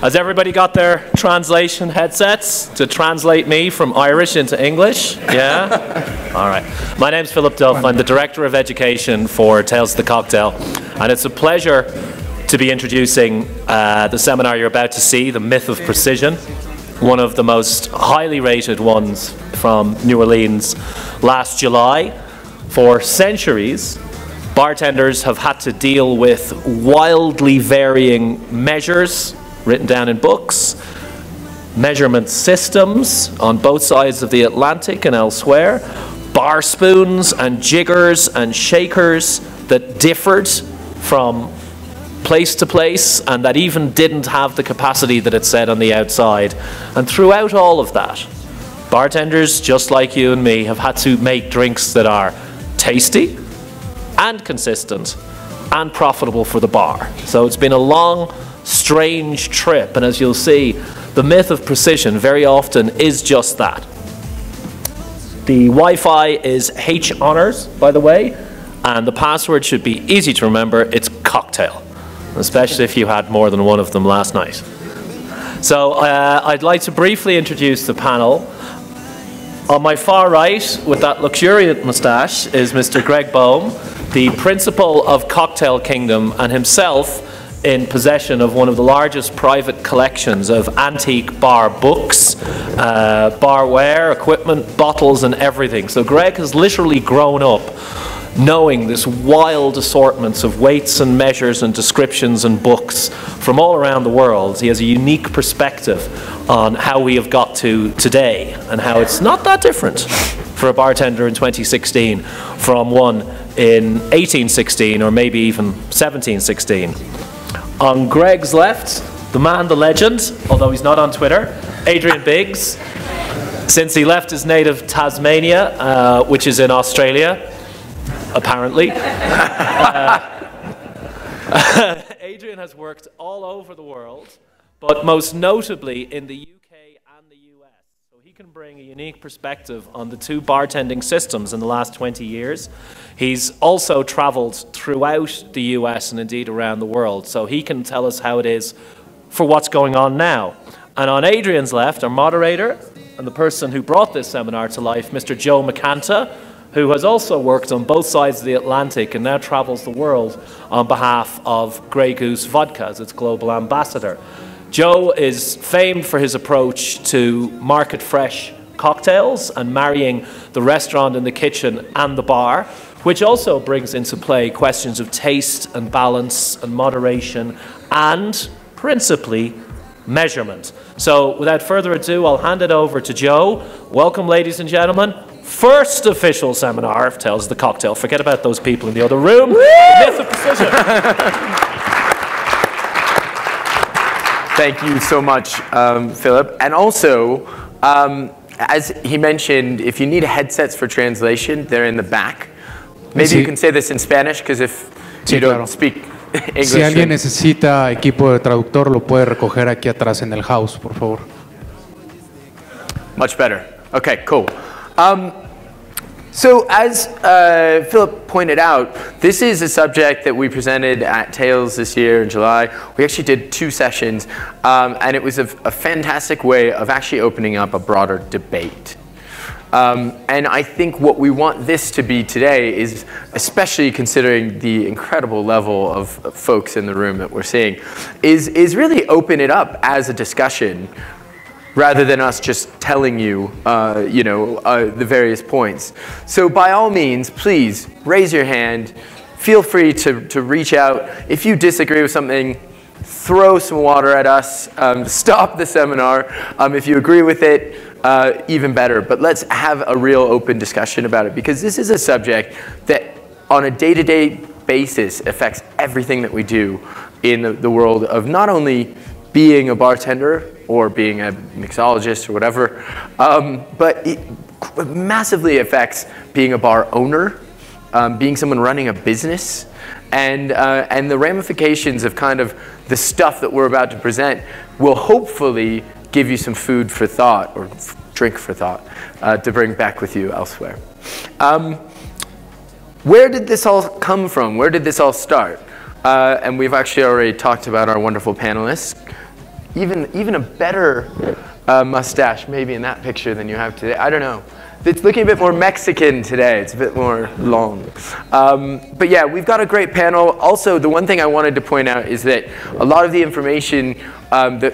Has everybody got their translation headsets to translate me from Irish into English? Yeah? All right. My name's Philip Duff. I'm the Director of Education for Tales of the Cocktail. And it's a pleasure to be introducing the seminar you're about to see, The Myth of Precision, one of the most highly rated ones from New Orleans last July. For centuries, bartenders have had to deal with wildly varying measures written down in books, measurement systems on both sides of the Atlantic and elsewhere, bar spoons and jiggers and shakers that differed from place to place and that even didn't have the capacity that it said on the outside. And throughout all of that, bartenders, just like you and me, have had to make drinks that are tasty and consistent and profitable for the bar. So it's been a long, strange trip, and as you'll see, the myth of precision very often is just that. The Wi-Fi is H-Honors, by the way, and the password should be easy to remember. It's cocktail, especially if you had more than one of them last night. So I'd like to briefly introduce the panel. On my far right, with that luxuriant moustache, is Mr. Greg Boehm, the principal of Cocktail Kingdom and himself in possession of one of the largest private collections of antique bar books, barware, equipment, bottles and everything. So Greg has literally grown up knowing this wild assortments of weights and measures and descriptions and books from all around the world. He has a unique perspective on how we have got to today and how it's not that different for a bartender in 2016 from one in 1816 or maybe even 1716. On Greg's left, the man, the legend, although he's not on Twitter, Adrian Biggs. Since he left his native Tasmania, which is in Australia, apparently. Adrian has worked all over the world, but most notably in the UK and the US. So he can bring a unique perspective on the two bartending systems in the last 20 years. He's also traveled throughout the US and indeed around the world, so he can tell us how it is for what's going on now. And on Adrian's left, our moderator and the person who brought this seminar to life, Mr. Joe McCanta, who has also worked on both sides of the Atlantic and now travels the world on behalf of Grey Goose Vodka as its global ambassador. Joe is famed for his approach to market fresh cocktails and marrying the restaurant and the kitchen and the bar, which also brings into play questions of taste and balance and moderation and principally measurement. So without further ado, I'll hand it over to Joe. Welcome, ladies and gentlemen. First official seminar of Tales of the Cocktail. Forget about those people in the other room. The Myth of Precision. Thank you so much, Philip. And also, as he mentioned, if you need headsets for translation, they're in the back. Maybe you can say this in Spanish, because if you don't speak English. Si alguien necesita equipo de traductor, lo puede recoger aquí atrás en el house, por favor. Much better. Okay, cool. So as Philip pointed out, this is a subject that we presented at Tales this year in July. We actually did 2 sessions, and it was a fantastic way of actually opening up a broader debate. And I think what we want this to be today is, especially considering the incredible level of folks in the room that we're seeing, is really open it up as a discussion rather than us just telling you, the various points. So by all means, please raise your hand. Feel free to reach out. If you disagree with something, throw some water at us. Stop the seminar. If you agree with it, even better. But let's have a real open discussion about it, because this is a subject that on a day-to-day basis affects everything that we do in the world of not only being a bartender or being a mixologist or whatever, but it massively affects being a bar owner, being someone running a business, and the ramifications of kind of the stuff that we're about to present will hopefully give you some food for thought, or drink for thought, to bring back with you elsewhere. Where did this all come from? Where did this all start? And we've actually already talked about our wonderful panelists. even a better mustache maybe in that picture than you have today. I don't know. It's looking a bit more Mexican today. It's a bit more long. But yeah, we've got a great panel. Also, the one thing I wanted to point out is that a lot of the information that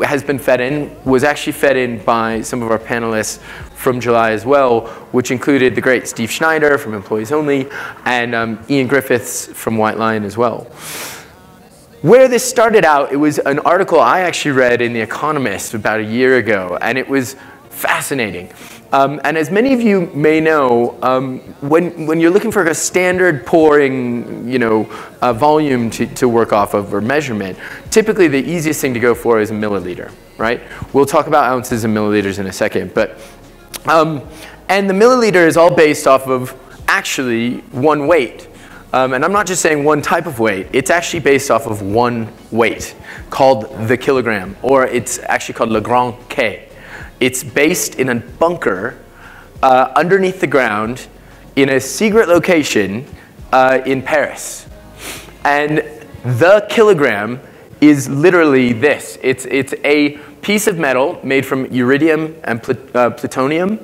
has been fed in was actually fed in by some of our panelists from July as well, which included the great Steve Schneider from Employees Only and Ian Griffiths from White Lion as well. Where this started out, it was an article I actually read in The Economist about a year ago, and it was fascinating. And as many of you may know, when you're looking for a standard pouring, volume to work off of or measurement, typically the easiest thing to go for is a milliliter, right? We'll talk about ounces and milliliters in a second, but and the milliliter is all based off of actually one weight. And I'm not just saying one type of weight, it's actually based off of one weight called the kilogram, or it's actually called le grand K. It's based in a bunker underneath the ground in a secret location in Paris. And the kilogram is literally this. It's a piece of metal made from iridium and plutonium,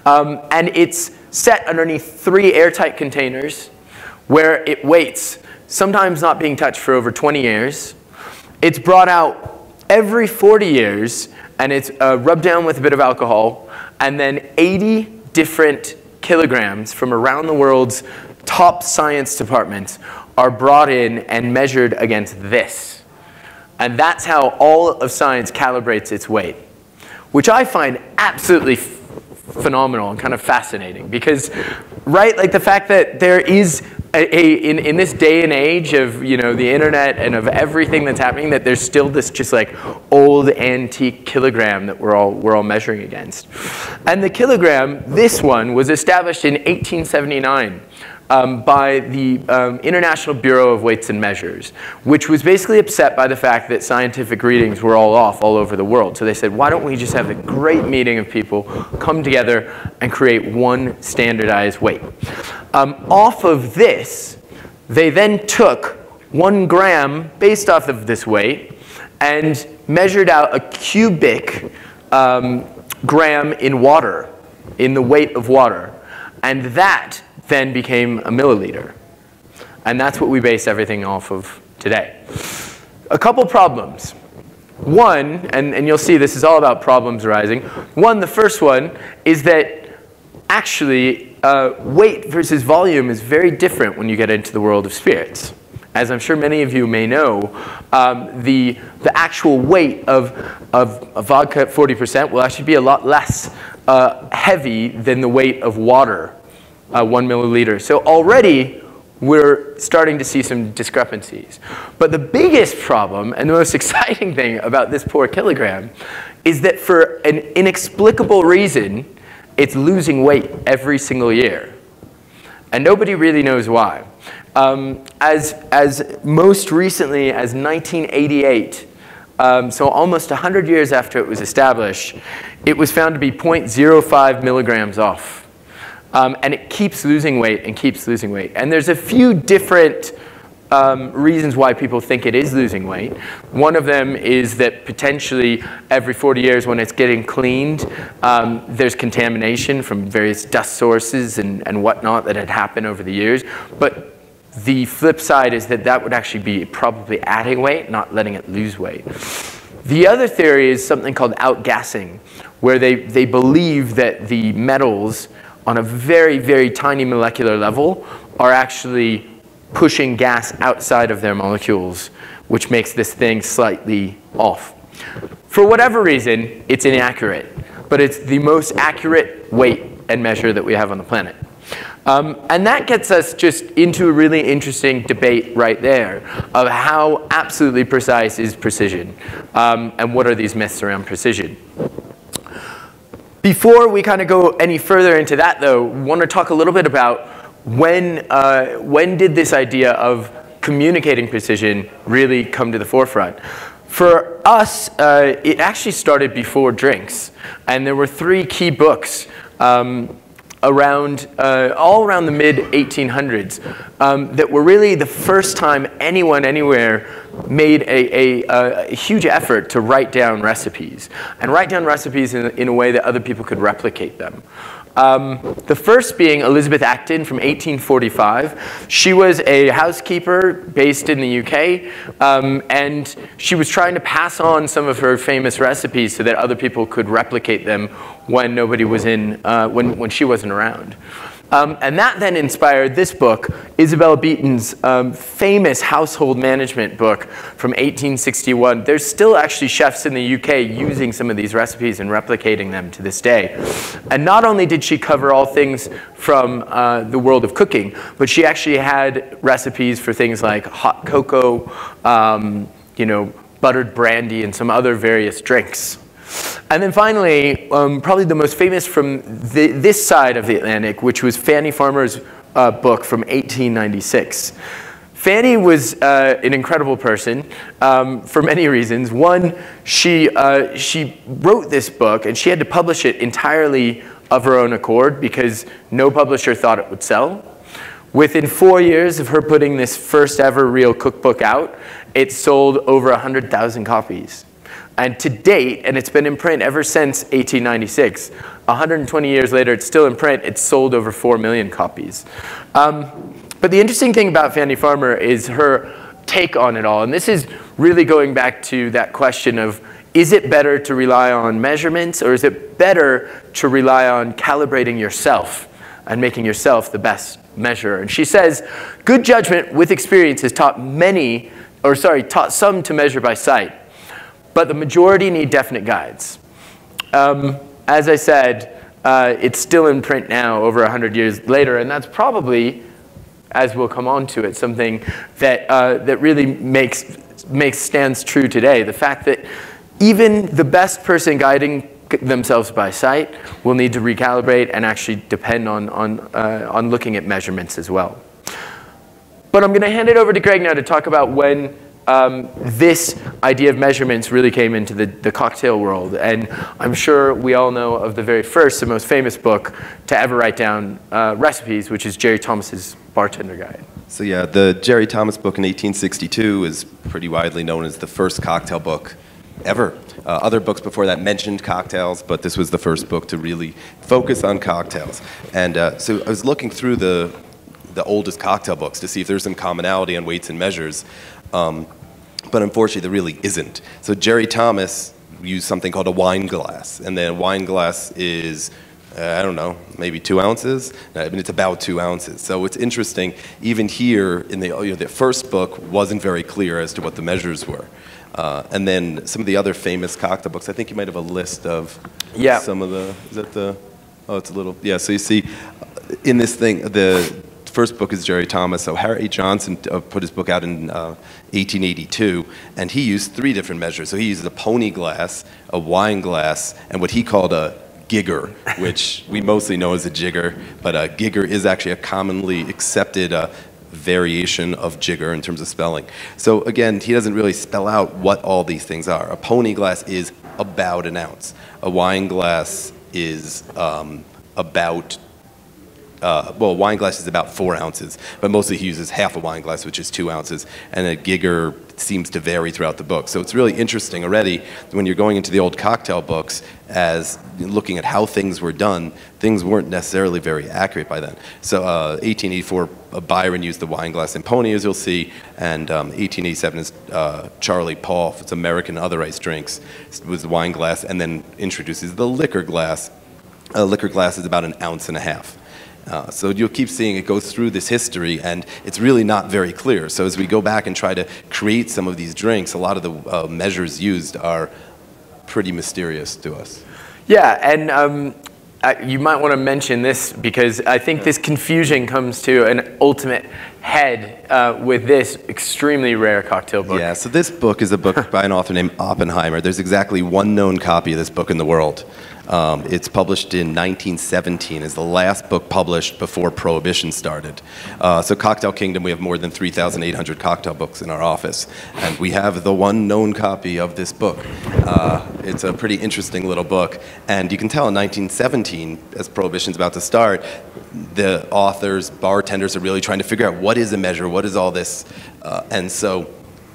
and it's set underneath 3 airtight containers where it waits, sometimes not being touched for over 20 years. It's brought out every 40 years, and it's rubbed down with a bit of alcohol, and then 80 different kilograms from around the world's top science departments are brought in and measured against this. And that's how all of science calibrates its weight, which I find absolutely phenomenal and kind of fascinating, because, right, like the fact that there is in this day and age of the internet and of everything that's happening, that there's still this just like old antique kilogram that we're all measuring against. And the kilogram, this one, was established in 1879 by the International Bureau of Weights and Measures, which was basically upset by the fact that scientific readings were all off all over the world. So they said, why don't we just have a great meeting of people come together and create one standardized weight. Off of this, they then took 1 gram based off of this weight and measured out a cubic gram in water, in the weight of water. And that then became a milliliter. And that's what we base everything off of today. A couple problems. One, and you'll see this is all about problems arising. One, the first one, is that actually weight versus volume is very different when you get into the world of spirits. As I'm sure many of you may know, the actual weight of a vodka at 40% will actually be a lot less heavy than the weight of water, 1 milliliter. So already we're starting to see some discrepancies. But the biggest problem and the most exciting thing about this poor kilogram is that for an inexplicable reason, it's losing weight every single year. And nobody really knows why. As most recently as 1988, so almost 100 years after it was established, it was found to be 0.05 milligrams off. And it keeps losing weight and keeps losing weight. And there's a few different reasons why people think it is losing weight. One of them is that potentially every 40 years when it's getting cleaned, there's contamination from various dust sources and whatnot that had happened over the years. But the flip side is that that would actually be probably adding weight, not letting it lose weight. The other theory is something called outgassing, where they believe that the metals on a very, very tiny molecular level are actually pushing gas outside of their molecules, which makes this thing slightly off. For whatever reason, it's inaccurate, but it's the most accurate weight and measure that we have on the planet. And that gets us just into a really interesting debate right there of how absolutely precise is precision, and what are these myths around precision. Before we kind of go any further into that, though, I want to talk a little bit about when did this idea of communicating precision really come to the forefront. For us, it actually started before drinks, and there were 3 key books around, all around the mid-1800s that were really the first time anyone anywhere made a huge effort to write down recipes, and write down recipes in a way that other people could replicate them. The first being Elizabeth Acton from 1845. She was a housekeeper based in the UK, and she was trying to pass on some of her famous recipes so that other people could replicate them when nobody was in, when she wasn't around. And that then inspired this book, Isabella Beeton's famous household management book from 1861. There's still actually chefs in the UK using some of these recipes and replicating them to this day. And not only did she cover all things from the world of cooking, but she actually had recipes for things like hot cocoa, you know, buttered brandy, and some other various drinks. And then finally, probably the most famous from this side of the Atlantic, which was Fanny Farmer's book from 1896. Fanny was an incredible person for many reasons. One, she wrote this book, and she had to publish it entirely of her own accord because no publisher thought it would sell. Within 4 years of her putting this first ever real cookbook out, it sold over 100,000 copies. And to date, and it's been in print ever since 1896, 120 years later, it's still in print, it's sold over 4 million copies. But the interesting thing about Fanny Farmer is her take on it all. And this is really going back to that question of, is it better to rely on measurements, or is it better to rely on calibrating yourself and making yourself the best measurer? And she says, good judgment with experience has taught some to measure by sight, but the majority need definite guides. As I said, it's still in print now over 100 years later, and that's probably, as we'll come on to it, something that, that really stands true today. The fact that even the best person guiding themselves by sight will need to recalibrate and actually depend on looking at measurements as well. But I'm going to hand it over to Greg now to talk about when this idea of measurements really came into the cocktail world. And I'm sure we all know of the very first and most famous book to ever write down recipes, which is Jerry Thomas's Bartender Guide. So yeah, the Jerry Thomas book in 1862 is pretty widely known as the first cocktail book ever. Other books before that mentioned cocktails, but this was the first book to really focus on cocktails. And so I was looking through the oldest cocktail books to see if there's some commonality on weights and measures. But unfortunately, there really isn't. So Jerry Thomas used something called a wine glass, and the wine glass is, I don't know, maybe 2 ounces. I mean, it's about 2 ounces. So it's interesting. Even here in the first book wasn't very clear as to what the measures were. And then some of the other famous cocktail books. I think you might have a list of some of the. Is that the? Oh, it's a little. Yeah. So you see, in this thing, the first book is Jerry Thomas. So Harry Johnson put his book out in 1882, and he used 3 different measures. So he used a pony glass, a wine glass, and what he called a gigger, which we mostly know as a jigger, but a gigger is actually a commonly accepted variation of jigger in terms of spelling. So again, he doesn't really spell out what all these things are. A pony glass is about 1 ounce. A wine glass is about well, a wine glass is about 4 ounces, but mostly he uses half a wine glass, which is 2 ounces, and a gigger seems to vary throughout the book. So it's really interesting already when you're going into the old cocktail books as looking at how things were done, things weren't necessarily very accurate by then. So 1884, Byron used the wine glass and pony, as you'll see, and 1887 is Charlie Paul, it's American Other Ice Drinks, was the wine glass, and then introduces the liquor glass. A liquor glass is about 1.5 ounces. So you'll keep seeing it go through this history, and it's really not very clear. So as we go back and try to create some of these drinks, a lot of the measures used are pretty mysterious to us. Yeah, and you might want to mention this because I think this confusion comes to an ultimate head with this extremely rare cocktail book. Yeah, so this book is a book by an author named Oppenheimer. There's exactly 1 known copy of this book in the world. It's published in 1917, is the last book published before Prohibition started. So Cocktail Kingdom, we have more than 3,800 cocktail books in our office, and we have the one known copy of this book. It's a pretty interesting little book, and you can tell in 1917, as Prohibition's about to start, the authors, bartenders are really trying to figure out what is a measure, what is all this, and so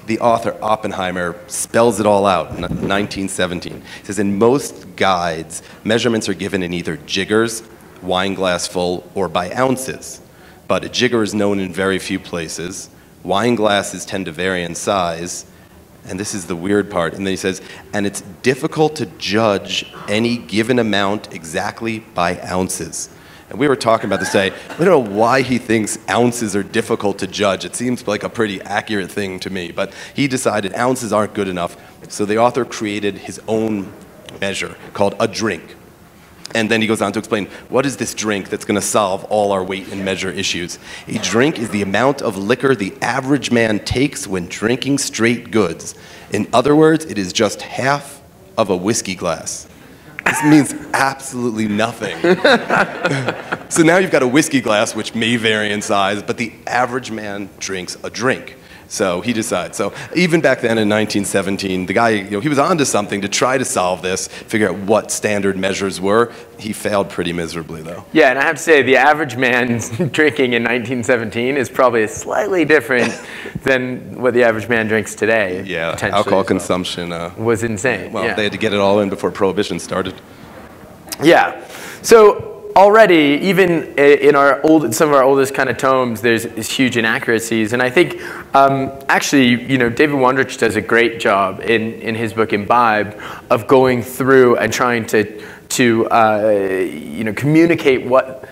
the author Oppenheimer spells it all out in 1917. He says, in most guides, measurements are given in either jiggers, wine glass full, or by ounces. But a jigger is known in very few places. Wine glasses tend to vary in size. And this is the weird part. And then he says, and it's difficult to judge any given amount exactly by ounces. And we were talking about this today. I don't know why he thinks ounces are difficult to judge. It seems like a pretty accurate thing to me. But he decided ounces aren't good enough. So the author created his own measure called a drink. And then he goes on to explain, what is this drink that's going to solve all our weight and measure issues? A drink is the amount of liquor the average man takes when drinking straight goods. In other words, it is just half of a whiskey glass. This means absolutely nothing. So now you've got a whiskey glass, which may vary in size, but the average man drinks a drink. So he decides. So even back then in 1917, the guy, he was onto something to try to solve this, figure out what standard measures were. He failed pretty miserably, though. Yeah, and I have to say, the average man drinking in 1917 is probably slightly different than what the average man drinks today. Yeah, alcohol consumption was insane. Well, yeah. They had to get it all in before Prohibition started. Yeah. So already, even in some of our oldest kind of tomes, there's huge inaccuracies. And I think, actually, David Wondrich does a great job in his book Imbibe of going through and trying to communicate what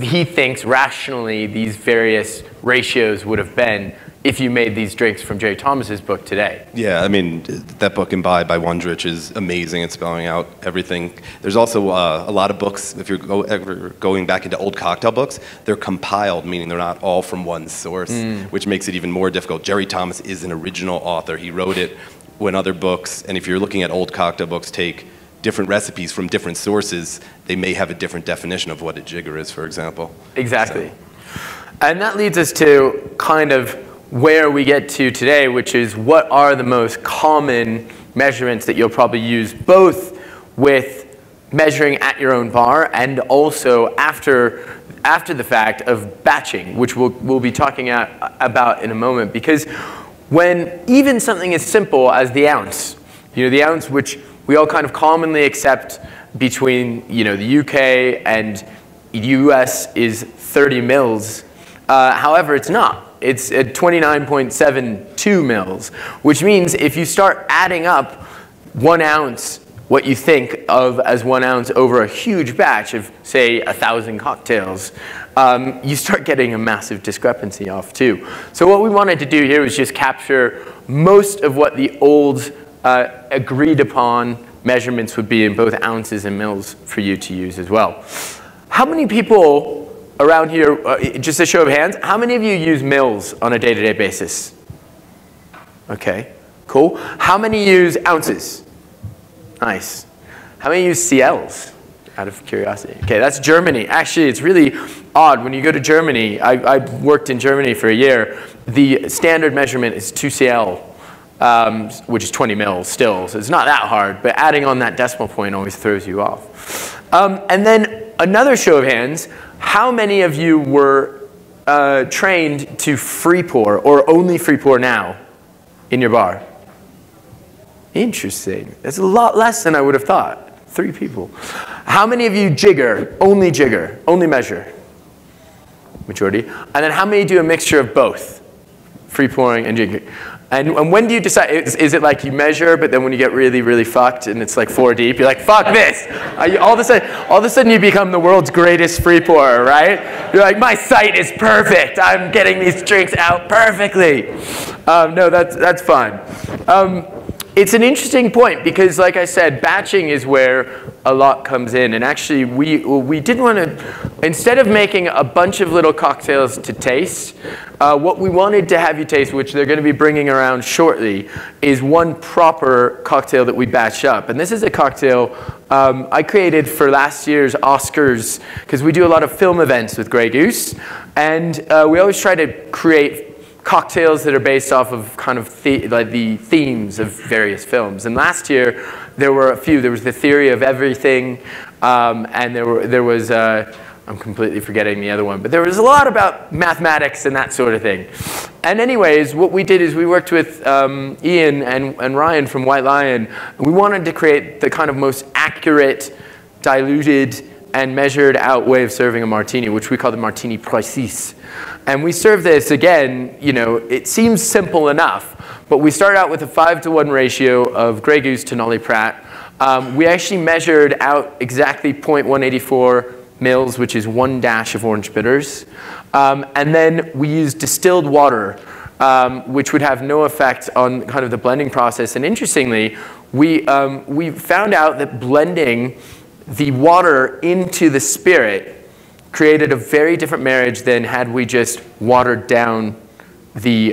he thinks rationally these various ratios would have been if you made these drinks from Jerry Thomas's book today. Yeah, I mean, that book Imbibe by Wondrich is amazing at spelling out everything. There's also a lot of books, if you're ever going back into old cocktail books, they're compiled, meaning they're not all from one source, which makes it even more difficult. Jerry Thomas is an original author. He wrote it when other books, and if you're looking at old cocktail books, take different recipes from different sources, they may have a different definition of what a jigger is, for example. Exactly. So. And that leads us to kind of where we get to today, which is what are the most common measurements that you'll probably use both with measuring at your own bar and also after the fact of batching, which we'll be talking about in a moment. Because when even something as simple as the ounce, the ounce which we all kind of commonly accept between the UK and the US is 30 mils. However, it's not. It's at 29.72 mils, which means if you start adding up 1 ounce, what you think of as 1 ounce over a huge batch of, say, 1,000 cocktails, you start getting a massive discrepancy off too. So what we wanted to do here was just capture most of what the old agreed upon measurements would be in both ounces and mils for you to use as well. How many people around here, just a show of hands, how many of you use mils on a day-to-day basis? Okay, cool. How many use ounces? Nice. How many use CLs? Out of curiosity. Okay, that's Germany. Actually, it's really odd. When you go to Germany, I worked in Germany for a year, the standard measurement is 2 CL, which is 20 mils still, so it's not that hard, but adding on that decimal point always throws you off. And then another show of hands, how many of you were trained to free pour or only free pour now in your bar? Interesting. That's a lot less than I would have thought. 3 people. How many of you jigger, only measure? Majority. And then how many do a mixture of both? Free pouring and jigging. And when do you decide, is it like you measure, but then when you get really, really fucked and it's like 4 deep, you're like, fuck this. All of a sudden you become the world's greatest free pourer, right? You're like, my sight is perfect. I'm getting these drinks out perfectly. No, that's fine. It's an interesting point because, like I said, batching is where a lot comes in. And actually, we didn't want to, instead of making a bunch of little cocktails to taste, what we wanted to have you taste, which they're going to be bringing around shortly, is one proper cocktail that we batched up. And this is a cocktail I created for last year's Oscars, because we do a lot of film events with Grey Goose. And we always try to create cocktails that are based off of kind of the themes of various films. And last year, there were a few. There was The Theory of Everything, and there was, I'm completely forgetting the other one, but there was a lot about mathematics and that sort of thing. And anyways, what we did is we worked with Ian and Ryan from White Lion. And we wanted to create the kind of most accurate, diluted, and measured out way of serving a martini, which we call the martini précis. And we serve this, again, you know, it seems simple enough, but we start out with a 5-to-1 ratio of Grey Goose to Nolly Pratt. We actually measured out exactly 0.184 mils, which is 1 dash of orange bitters. And then we used distilled water, which would have no effect on kind of the blending process. And interestingly, we found out that blending the water into the spirit created a very different marriage than had we just watered down the,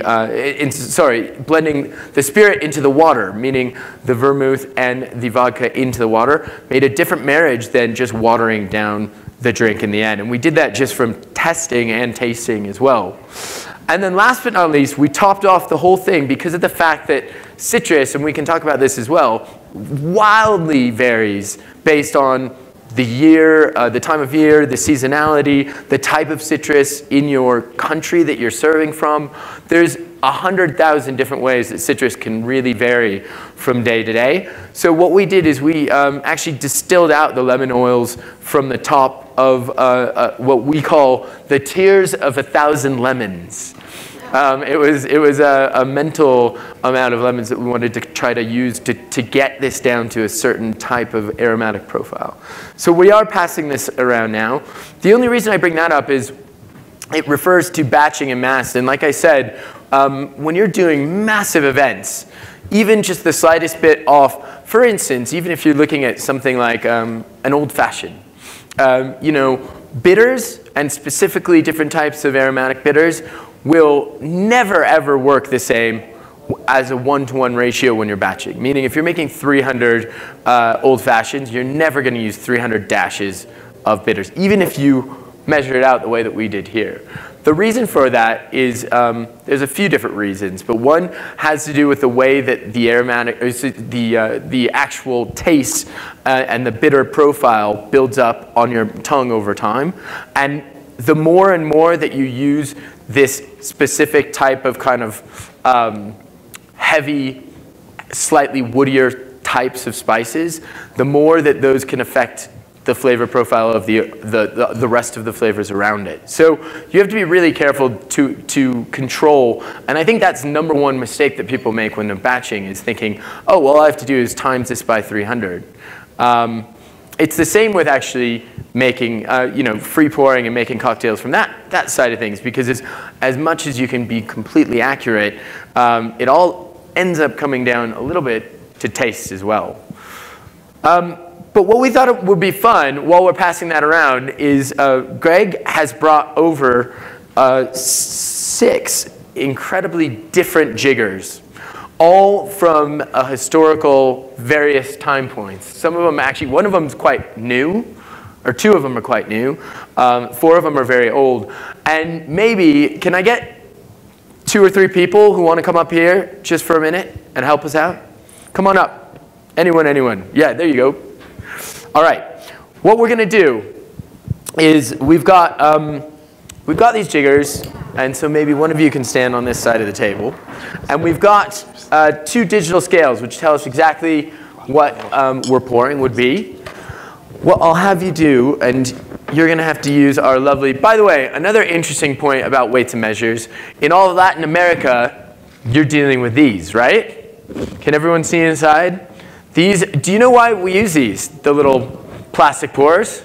blending the spirit into the water, meaning the vermouth and the vodka into the water, made a different marriage than just watering down the drink in the end. And we did that just from testing and tasting as well. And then last but not least, we topped off the whole thing because of the fact that citrus, and we can talk about this as well, wildly varies based on the year, the time of year, the seasonality, the type of citrus in your country that you're serving from. There's 100,000 different ways that citrus can really vary from day to day. So what we did is we actually distilled out the lemon oils from the top of what we call the tears of 1,000 lemons. It was a mental amount of lemons that we wanted to try to use to get this down to a certain type of aromatic profile. So we are passing this around now. The only reason I bring that up is it refers to batching en masse. And like I said, when you're doing massive events, even just the slightest bit off, for instance, even if you're looking at something like an old-fashioned, you know, bitters, and specifically different types of aromatic bitters, will never ever work the same as a 1-to-1 ratio when you're batching. Meaning if you're making 300 old fashions, you're never going to use 300 dashes of bitters, even if you measure it out the way that we did here. The reason for that is there's a few different reasons, but one has to do with the way that the aromatic, the actual taste and the bitter profile builds up on your tongue over time. And the more and more that you use this specific type of kind of heavy, slightly woodier types of spices, the more that those can affect the flavor profile of the rest of the flavors around it. So you have to be really careful to control, and I think that's #1 mistake that people make when they're batching is thinking, oh, well, all I have to do is times this by 300. It's the same with actually making, you know, free pouring and making cocktails from that side of things, because as much as you can be completely accurate, it all ends up coming down a little bit to taste as well. But what we thought it would be fun while we're passing that around is Greg has brought over 6 incredibly different jiggers, all from a historical various time points. Some of them actually, one of them is quite new, or 2 of them are quite new. 4 of them are very old. And maybe, can I get 2 or 3 people who want to come up here just for a minute and help us out? Come on up. Anyone. Yeah, there you go. All right. What we're going to do is we've got these jiggers, and so maybe one of you can stand on this side of the table. And we've got 2 digital scales, which tell us exactly what we're pouring would be. What I'll have you do, and you're going to have to use our lovely, by the way, another interesting point about weights and measures. In all of Latin America, you're dealing with these, right? Can everyone see inside? These, do you know why we use these, the little plastic pours?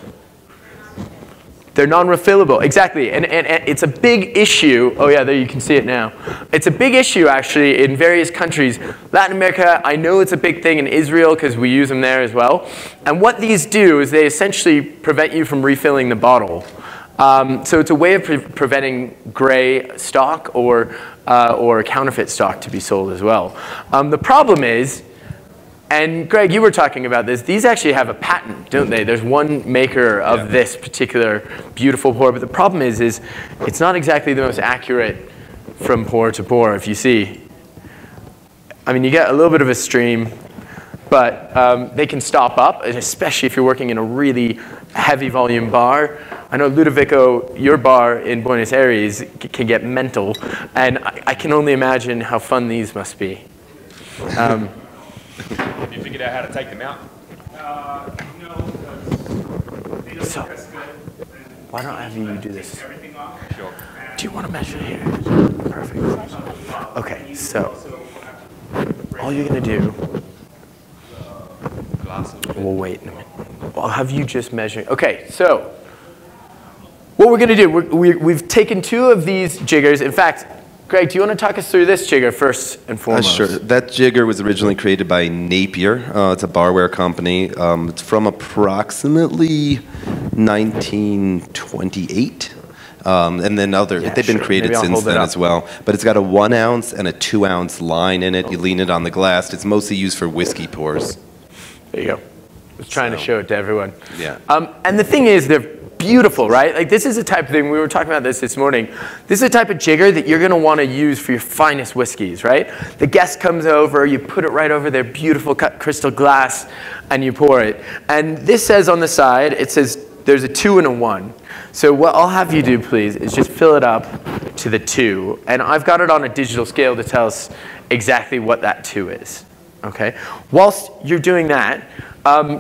They're non-refillable, exactly, and it's a big issue. Oh yeah, there you can see it now. It's a big issue actually in various countries. Latin America, I know it's a big thing in Israel because we use them there as well. And what these do is they essentially prevent you from refilling the bottle. So it's a way of preventing gray stock or counterfeit stock to be sold as well. The problem is, and Greg, you were talking about this, these actually have a patent, don't they? There's one maker of this particular beautiful pour, but the problem is it's not exactly the most accurate from pour to pour, if you see. I mean, you get a little bit of a stream, but they can stop up, and especially if you're working in a really heavy volume bar. I know Ludovico, your bar in Buenos Aires can get mental, and I can only imagine how fun these must be. Have you figured out how to take them out? No, because So, why don't I have you do this? everything off. Sure. Do you want to measure here? Perfect. Okay, so all you're going to do, we'll wait in a minute. I'll have you just measure. Okay, so what we're going to do, we've taken two of these jiggers. In fact, Greg, do you want to talk us through this jigger first and foremost? Sure. That jigger was originally created by Napier. It's a barware company. It's from approximately 1928. And then they've been created since then as well. But it's got a 1 ounce and a 2 ounce line in it. You lean it on the glass. It's mostly used for whiskey pours. There you go. I was trying to show it to everyone. Yeah. And the thing is, they're beautiful, right? Like this is the type of thing, we were talking about this morning. This is the type of jigger that you're going to want to use for your finest whiskeys, right? The guest comes over, you put it right over their beautiful cut crystal glass, and you pour it. And this says on the side, it says there's a 2 and a 1. So what I'll have you do, please, is just fill it up to the 2. And I've got it on a digital scale to tell us exactly what that 2 is. Okay? Whilst you're doing that,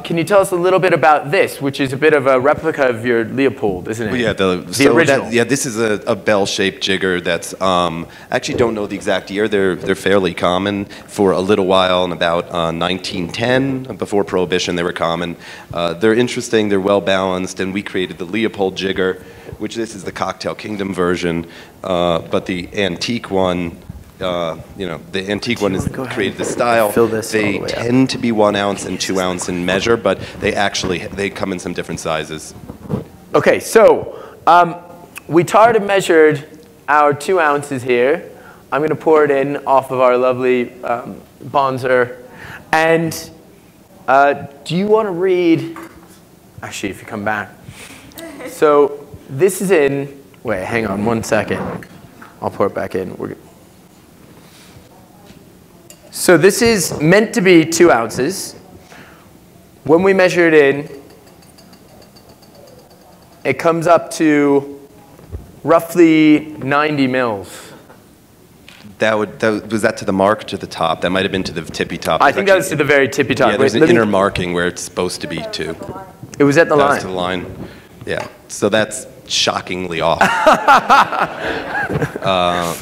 can you tell us a little bit about this, which is a bit of a replica of your Leopold, isn't it? Well, yeah, the original. This is a bell-shaped jigger that's, I actually don't know the exact year. They're fairly common for a little while, in about 1910, before Prohibition they were common. They're interesting, they're well-balanced, and we created the Leopold jigger, which this is the Cocktail Kingdom version, but the antique one, the antique one has created the style. They tend to be 1 ounce and 2 ounce in measure, but they come in some different sizes. Okay, so we tarred and measured our 2 ounces here. I'm going to pour it in off of our lovely Bonzer. And do you want to read? Actually, if you come back. So this is in. Wait, hang on 1 second. I'll pour it back in. So this is meant to be 2 ounces. When we measure it in, it comes up to roughly 90 mils. Was that to the mark or to the top? That might have been to the tippy top. I think that was to the very tippy top. Yeah, there's an inner marking where it's supposed to be too. It was at the line. That was to the line. Yeah. So that's shockingly off.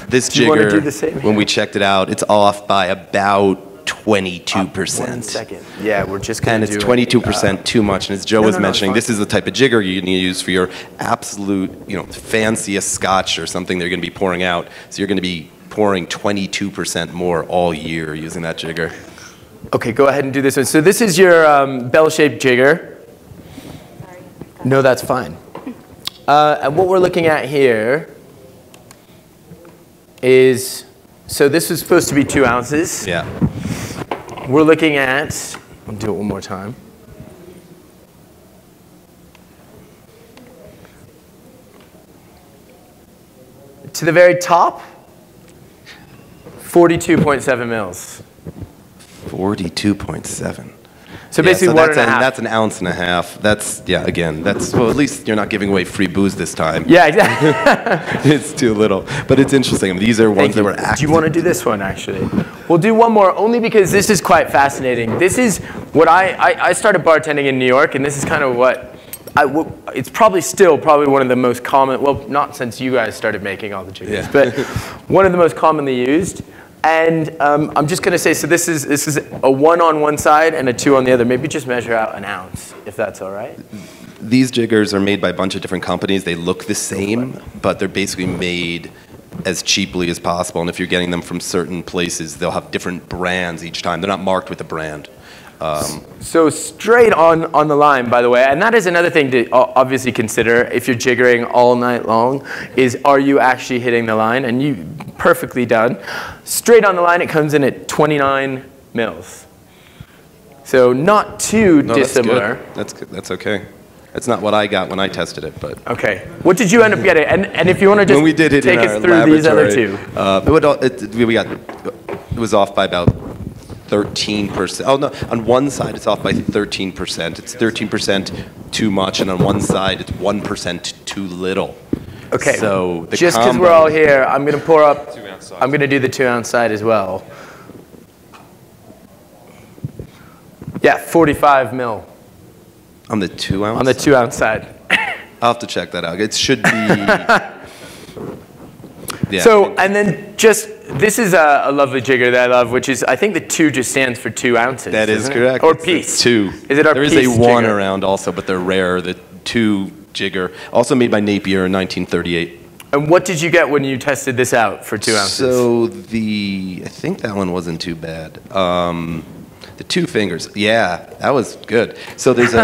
This jigger, when we checked it out, it's off by about 22%. 1 second. Yeah, we're just going to do it. And it's 22% too much. And as Joe was mentioning, this is the type of jigger you need to use for your absolute, fanciest scotch or something they're going to be pouring out. So you're going to be pouring 22% more all year using that jigger. Okay, go ahead and do this one. So this is your bell-shaped jigger. Sorry. No, that's fine. And what we're looking at here is, so this was supposed to be 2 ounces. Yeah. We're looking at, I'll do it one more time. To the very top, 42.7 mils. 42.7. So basically, that's an ounce and a half. Well, at least you're not giving away free booze this time. Yeah, exactly. It's too little. But it's interesting. I mean, these are ones that were active. Do you want to do this one, actually? We'll do one more, only because this is quite fascinating. This is what I started bartending in New York, and this is kind of what, it's probably still one of the most common, well, not since you guys started making all the jiggers, but one of the most commonly used. And I'm just going to say, so this is a 1 on one side and a 2 on the other. Maybe just measure out an ounce, if that's all right. these jiggers are made by a bunch of different companies. They look the same, but they're basically made as cheaply as possible. And if you're getting them from certain places, they'll have different brands each time. They're not marked with a brand. So straight on the line, by the way, and that is another thing to obviously consider if you're jiggering all night long, is are you actually hitting the line? And you perfectly done. Straight on the line, it comes in at 29 mils. So not too dissimilar. That's okay. That's not what I got when I tested it, but okay. What did you end up getting? And if you want to just when we did it take in us our through laboratory, these other two. It was off by about 13%. Oh no, on one side it's off by 13%. It's 13% too much, and on one side it's 1% too little. Okay. So just because we're all here, I'm going to pour up. I'm going to do the 2-ounce side as well. Yeah, 45 mil. On the 2-ounce? On the 2-ounce side. I'll have to check that out. It should be. Yeah. So, and then just, this is a lovely jigger that I love, which is, I think the 2 just stands for 2 ounces. That is correct. Or it's piece. 2. Is it our piece? There is a 1 jigger around also, but they're rare. The 2 jigger, also made by Napier in 1938. And what did you get when you tested this out for 2 ounces? So I think that one wasn't too bad. The 2 fingers, yeah, that was good. So there's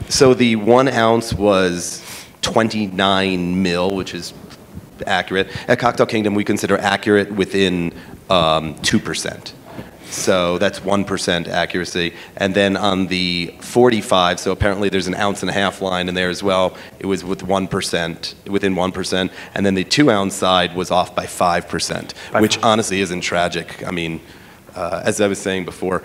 so the 1 ounce was 29 mil, which is accurate. At Cocktail Kingdom, we consider accurate within 2%. So that's 1% accuracy. And then on the 45, so apparently there's an 1.5 ounce line in there as well. It was with 1%, within 1%. And then the 2-ounce side was off by 5%, which honestly isn't tragic. I mean, as I was saying before,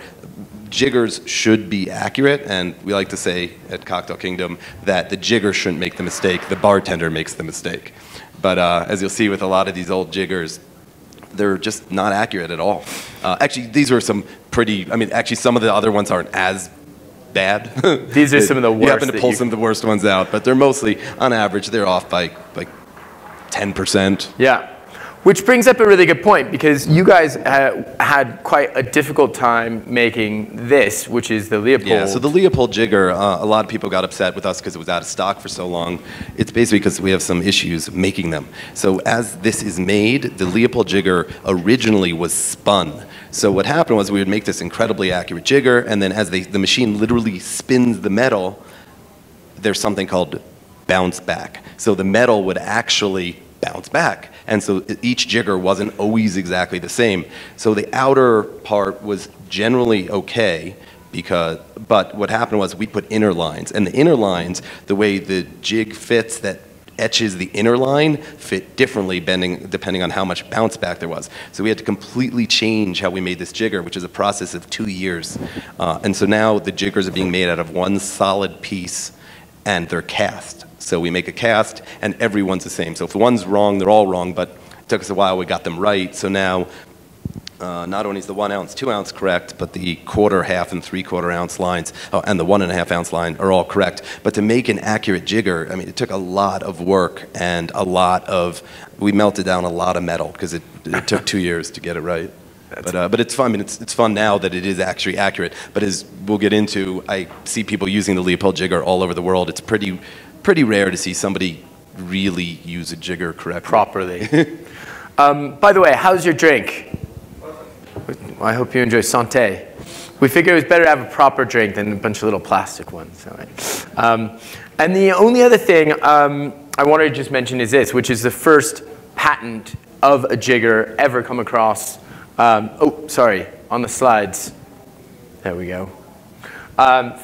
jiggers should be accurate, and we like to say at Cocktail Kingdom that the jigger shouldn't make the mistake, the bartender makes the mistake. But as you'll see with a lot of these old jiggers, they're just not accurate at all. Actually, these are some pretty, I mean, actually some of the other ones aren't as bad. These are some of the worst. You happen to pull some of the worst ones out, but they're mostly, on average, they're off by like 10%. Yeah. Which brings up a really good point, because you guys had quite a difficult time making this, which is the Leopold. Yeah, so the Leopold jigger, a lot of people got upset with us because it was out of stock for so long. It's basically because we have some issues making them. So as this is made, the Leopold jigger originally was spun. So what happened was we would make this incredibly accurate jigger, and then as the machine literally spins the metal, there's something called bounce back. So the metal would actually bounce back. And so each jigger wasn't always exactly the same. So the outer part was generally okay, but what happened was we put inner lines. And the inner lines, the way the jig fits that etches the inner line, fit differently depending on how much bounce back there was. So we had to completely change how we made this jigger, which is a process of 2 years. And so now the jiggers are being made out of one solid piece, and they're cast. So we make a cast, and everyone's the same. So if one's wrong, they're all wrong, but it took us a while, we got them right. So now, not only is the 1 ounce, 2 ounce correct, but the 1/4, 1/2, and 3/4 ounce lines, and the 1.5 ounce line are all correct. But to make an accurate jigger, I mean, it took a lot of work and we melted down a lot of metal, because it took 2 years to get it right. But it's fun. I mean, it's fun now that it is actually accurate. But as we'll get into, I see people using the Leopold jigger all over the world. It's pretty rare to see somebody really use a jigger correctly. Properly. By the way, how's your drink? I hope you enjoy. Santé. We figured it was better to have a proper drink than a bunch of little plastic ones. And the only other thing I wanted to just mention is this, which is the first patent of a jigger ever come across. Oh, sorry, on the slides. There we go.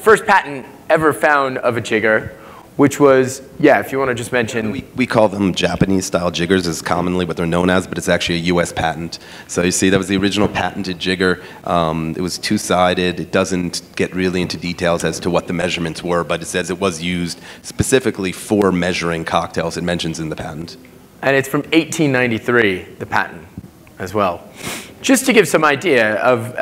First patent ever found of a jigger, which was, yeah, if you want to just mention. We call them Japanese-style jiggers is commonly what they're known as, but it's actually a U.S. patent. So you see, that was the original patented jigger. It was two-sided. It doesn't get really into details as to what the measurements were, but it says it was used specifically for measuring cocktails. It mentions in the patent. And it's from 1893, the patent, as well. Just to give some idea of,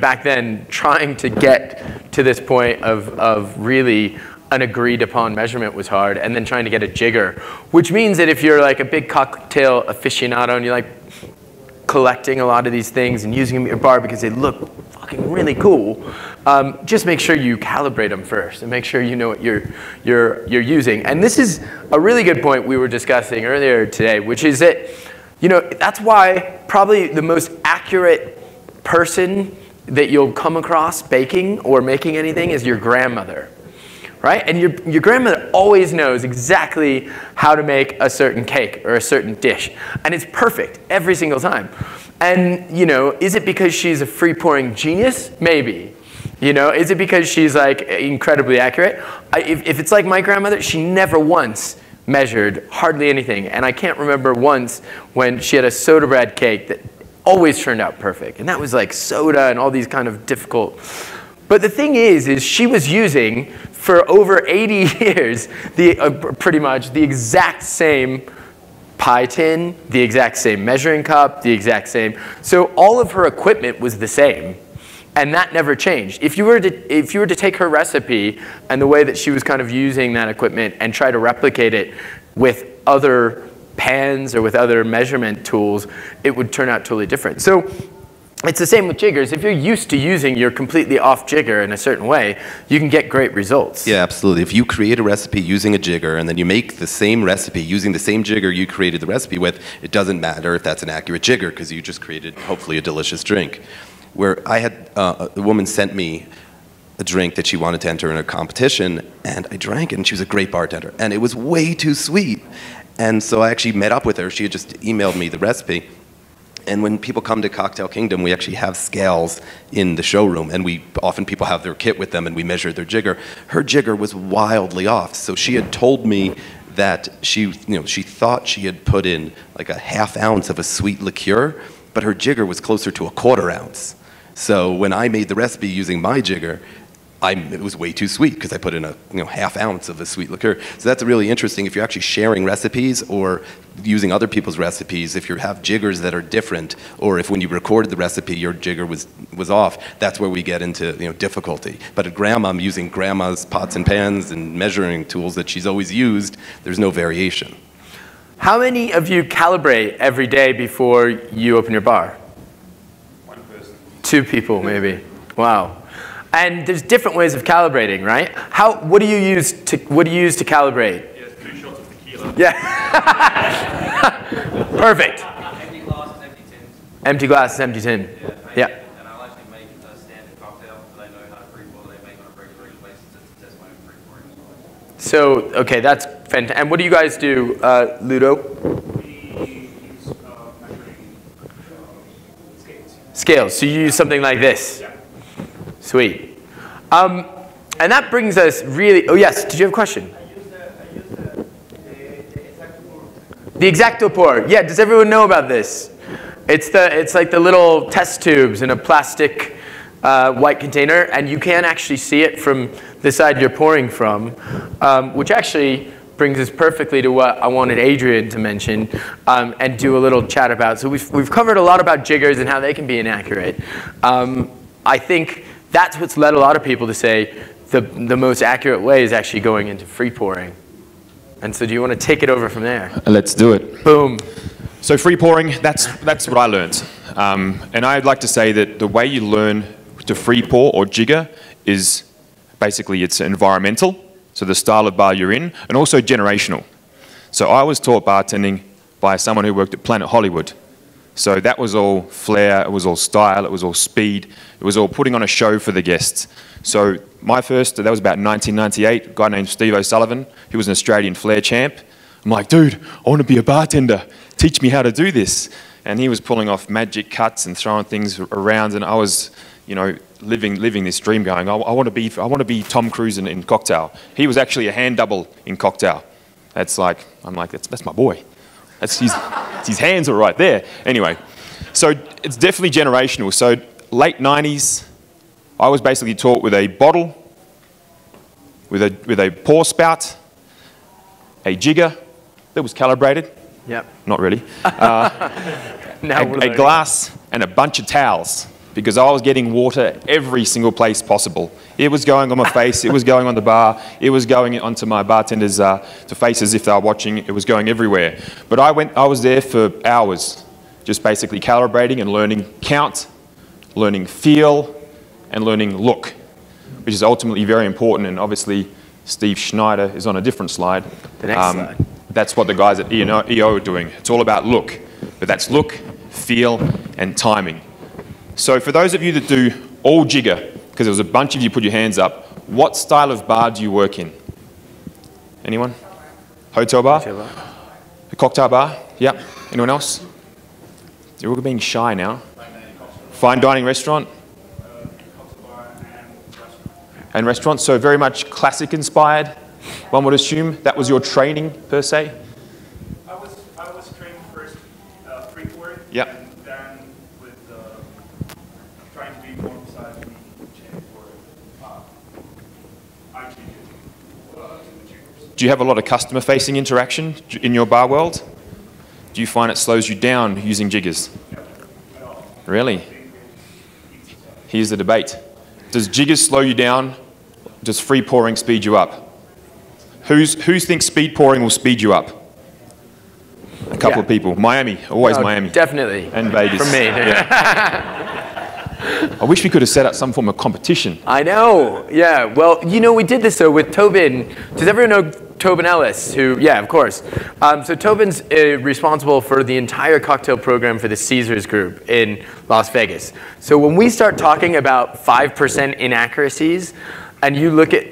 back then, trying to get to this point of really an agreed upon measurement was hard, and then trying to get a jigger, which means that if you're like a big cocktail aficionado and you like collecting a lot of these things and using them at your bar because they look fucking really cool, just make sure you calibrate them first and make sure you know what you're using. And this is a really good point we were discussing earlier today, which is that, you know, that's why probably the most accurate person that you'll come across baking or making anything is your grandmother. Right? And your grandmother always knows exactly how to make a certain cake or a certain dish. And it's perfect every single time. And, you know, is it because she's a free pouring genius? Maybe. You know, is it because she's like incredibly accurate? If it's like my grandmother, she never once measured hardly anything. And I can't remember once when she had a soda bread cake that always turned out perfect. And that was like soda and all these kind of difficult. But the thing is she was using, for over 80 years, pretty much the exact same pie tin, the exact same measuring cup, the exact same. So all of her equipment was the same. And that never changed. If you were to take her recipe and the way that she was kind of using that equipment and try to replicate it with other pans or with other measurement tools, it would turn out totally different. So it's the same with jiggers. If you're used to using your completely off jigger in a certain way, you can get great results. Yeah, absolutely. If you create a recipe using a jigger and then you make the same recipe using the same jigger you created the recipe with, it doesn't matter if that's an accurate jigger because you just created, hopefully, a delicious drink. Where I had, a woman sent me a drink that she wanted to enter in a competition, and I drank it, and she was a great bartender. And it was way too sweet. And so I actually met up with her. She had just emailed me the recipe. And when people come to Cocktail Kingdom, we actually have scales in the showroom, and often people have their kit with them, and we measure their jigger. Her jigger was wildly off, so she had told me that she thought she had put in like a ½ ounce of a sweet liqueur, but her jigger was closer to a ¼ ounce. So when I made the recipe using my jigger, it was way too sweet because I put in a ½ ounce of a sweet liqueur. So that's really interesting if you're actually sharing recipes or using other people's recipes. If you have jiggers that are different, or if when you recorded the recipe your jigger was off, that's where we get into difficulty. But at Grandma, I'm using Grandma's pots and pans and measuring tools that she's always used. There's no variation. How many of you calibrate every day before you open your bar? One person. 2 people, maybe. Wow. And there's different ways of calibrating, right? What do you use to calibrate? Yes, 2 shots of tequila. Yeah. Perfect. Empty glasses, empty tins. Empty glasses, empty tin. Yeah. And I'll actually make a standard cocktail that I know how to pre-pour that they make on a regular basis to test my own pre-pouring as well. So, okay, that's fantastic. And what do you guys do, Ludo? We use measuring scales. Scales. So you use something like this? Yeah. Sweet. And that brings us really, oh yes, did you have a question? I use the exacto pour. The exacto pour. Yeah, does everyone know about this? It's like the little test tubes in a plastic white container, and you can actually see it from the side you're pouring from, which actually brings us perfectly to what I wanted Adrian to mention and do a little chat about. So we've covered a lot about jiggers and how they can be inaccurate. I think that's what's led a lot of people to say the most accurate way is actually going into free pouring. And so do you want to take it over from there? Let's do it. Boom. So free pouring, that's what I learned. And I'd like to say that the way you learn to free pour or jigger is basically it's environmental, so the style of bar you're in, and also generational. So I was taught bartending by someone who worked at Planet Hollywood. So that was all flair, it was all style, it was all speed, it was all putting on a show for the guests. So my first, that was about 1998, a guy named Steve O'Sullivan, he was an Australian flair champ. I'm like, dude, I want to be a bartender, teach me how to do this. And he was pulling off magic cuts and throwing things around, and I was, living this dream going, I want to be Tom Cruise in Cocktail. He was actually a hand double in Cocktail. That's my boy. His hands are right there. Anyway, so it's definitely generational. So late 90s, I was basically taught with a bottle, with a pour spout, a jigger that was calibrated. Yep. Not really. A glass and a bunch of towels, because I was getting water every single place possible. It was going on my face, it was going on the bar, it was going onto my bartenders' to faces if they were watching, it was going everywhere. But I was there for hours, just basically calibrating and learning count, learning feel, and learning look, which is ultimately very important. And obviously, Steve Schneider is on a different slide. The next slide. That's what the guys at EO are doing. It's all about look, but that's look, feel, and timing. So for those of you that do all jigger, because there was a bunch of you put your hands up, what style of bar do you work in? Anyone? Hotel bar? A cocktail bar? Yep. Anyone else? You're all being shy now. Fine dining restaurant? And restaurant, so very much classic inspired, one would assume. That was your training, per se? I was trained first free pouring, Yep. and then with trying to be more precise in chain for I changed it to the jiggers. Do you have a lot of customer-facing interaction in your bar world? Do you find it slows you down using jiggers? Really? Here's the debate. Does jiggers slow you down? Does free pouring speed you up? Who thinks speed pouring will speed you up? A couple of people. Miami, always Miami. Definitely. And Vegas. For me. I wish we could have set up some form of competition. I know, yeah. Well, you know, we did this though with Tobin. Does everyone know Tobin Ellis? Who, yeah, of course. So Tobin's responsible for the entire cocktail program for the Caesars Group in Las Vegas. So when we start talking about 5% inaccuracies, and you look at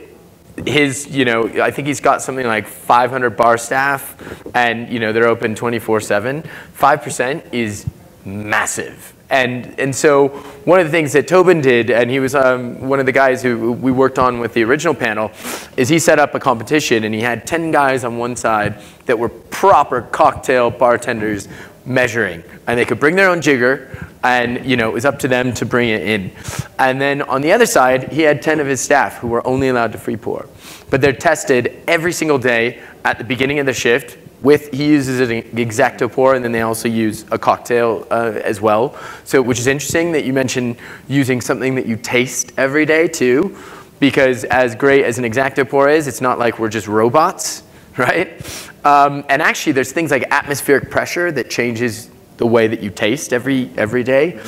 his, you know, I think he's got something like 500 bar staff, and you know they're open 24/7. 5% is massive. And so one of the things that Tobin did, and he was one of the guys who we worked on with the original panel, is he set up a competition, and he had 10 guys on one side that were proper cocktail bartenders measuring, and they could bring their own jigger, and you know it was up to them to bring it in. And then on the other side, he had 10 of his staff who were only allowed to free pour, but they're tested every single day at the beginning of the shift. He uses an X-Acto pour, and then they also use a cocktail as well. So, which is interesting that you mentioned using something that you taste every day too, because as great as an X-Acto pour is, it's not like we're just robots, right? And actually, there's things like atmospheric pressure that changes the way that you taste every day.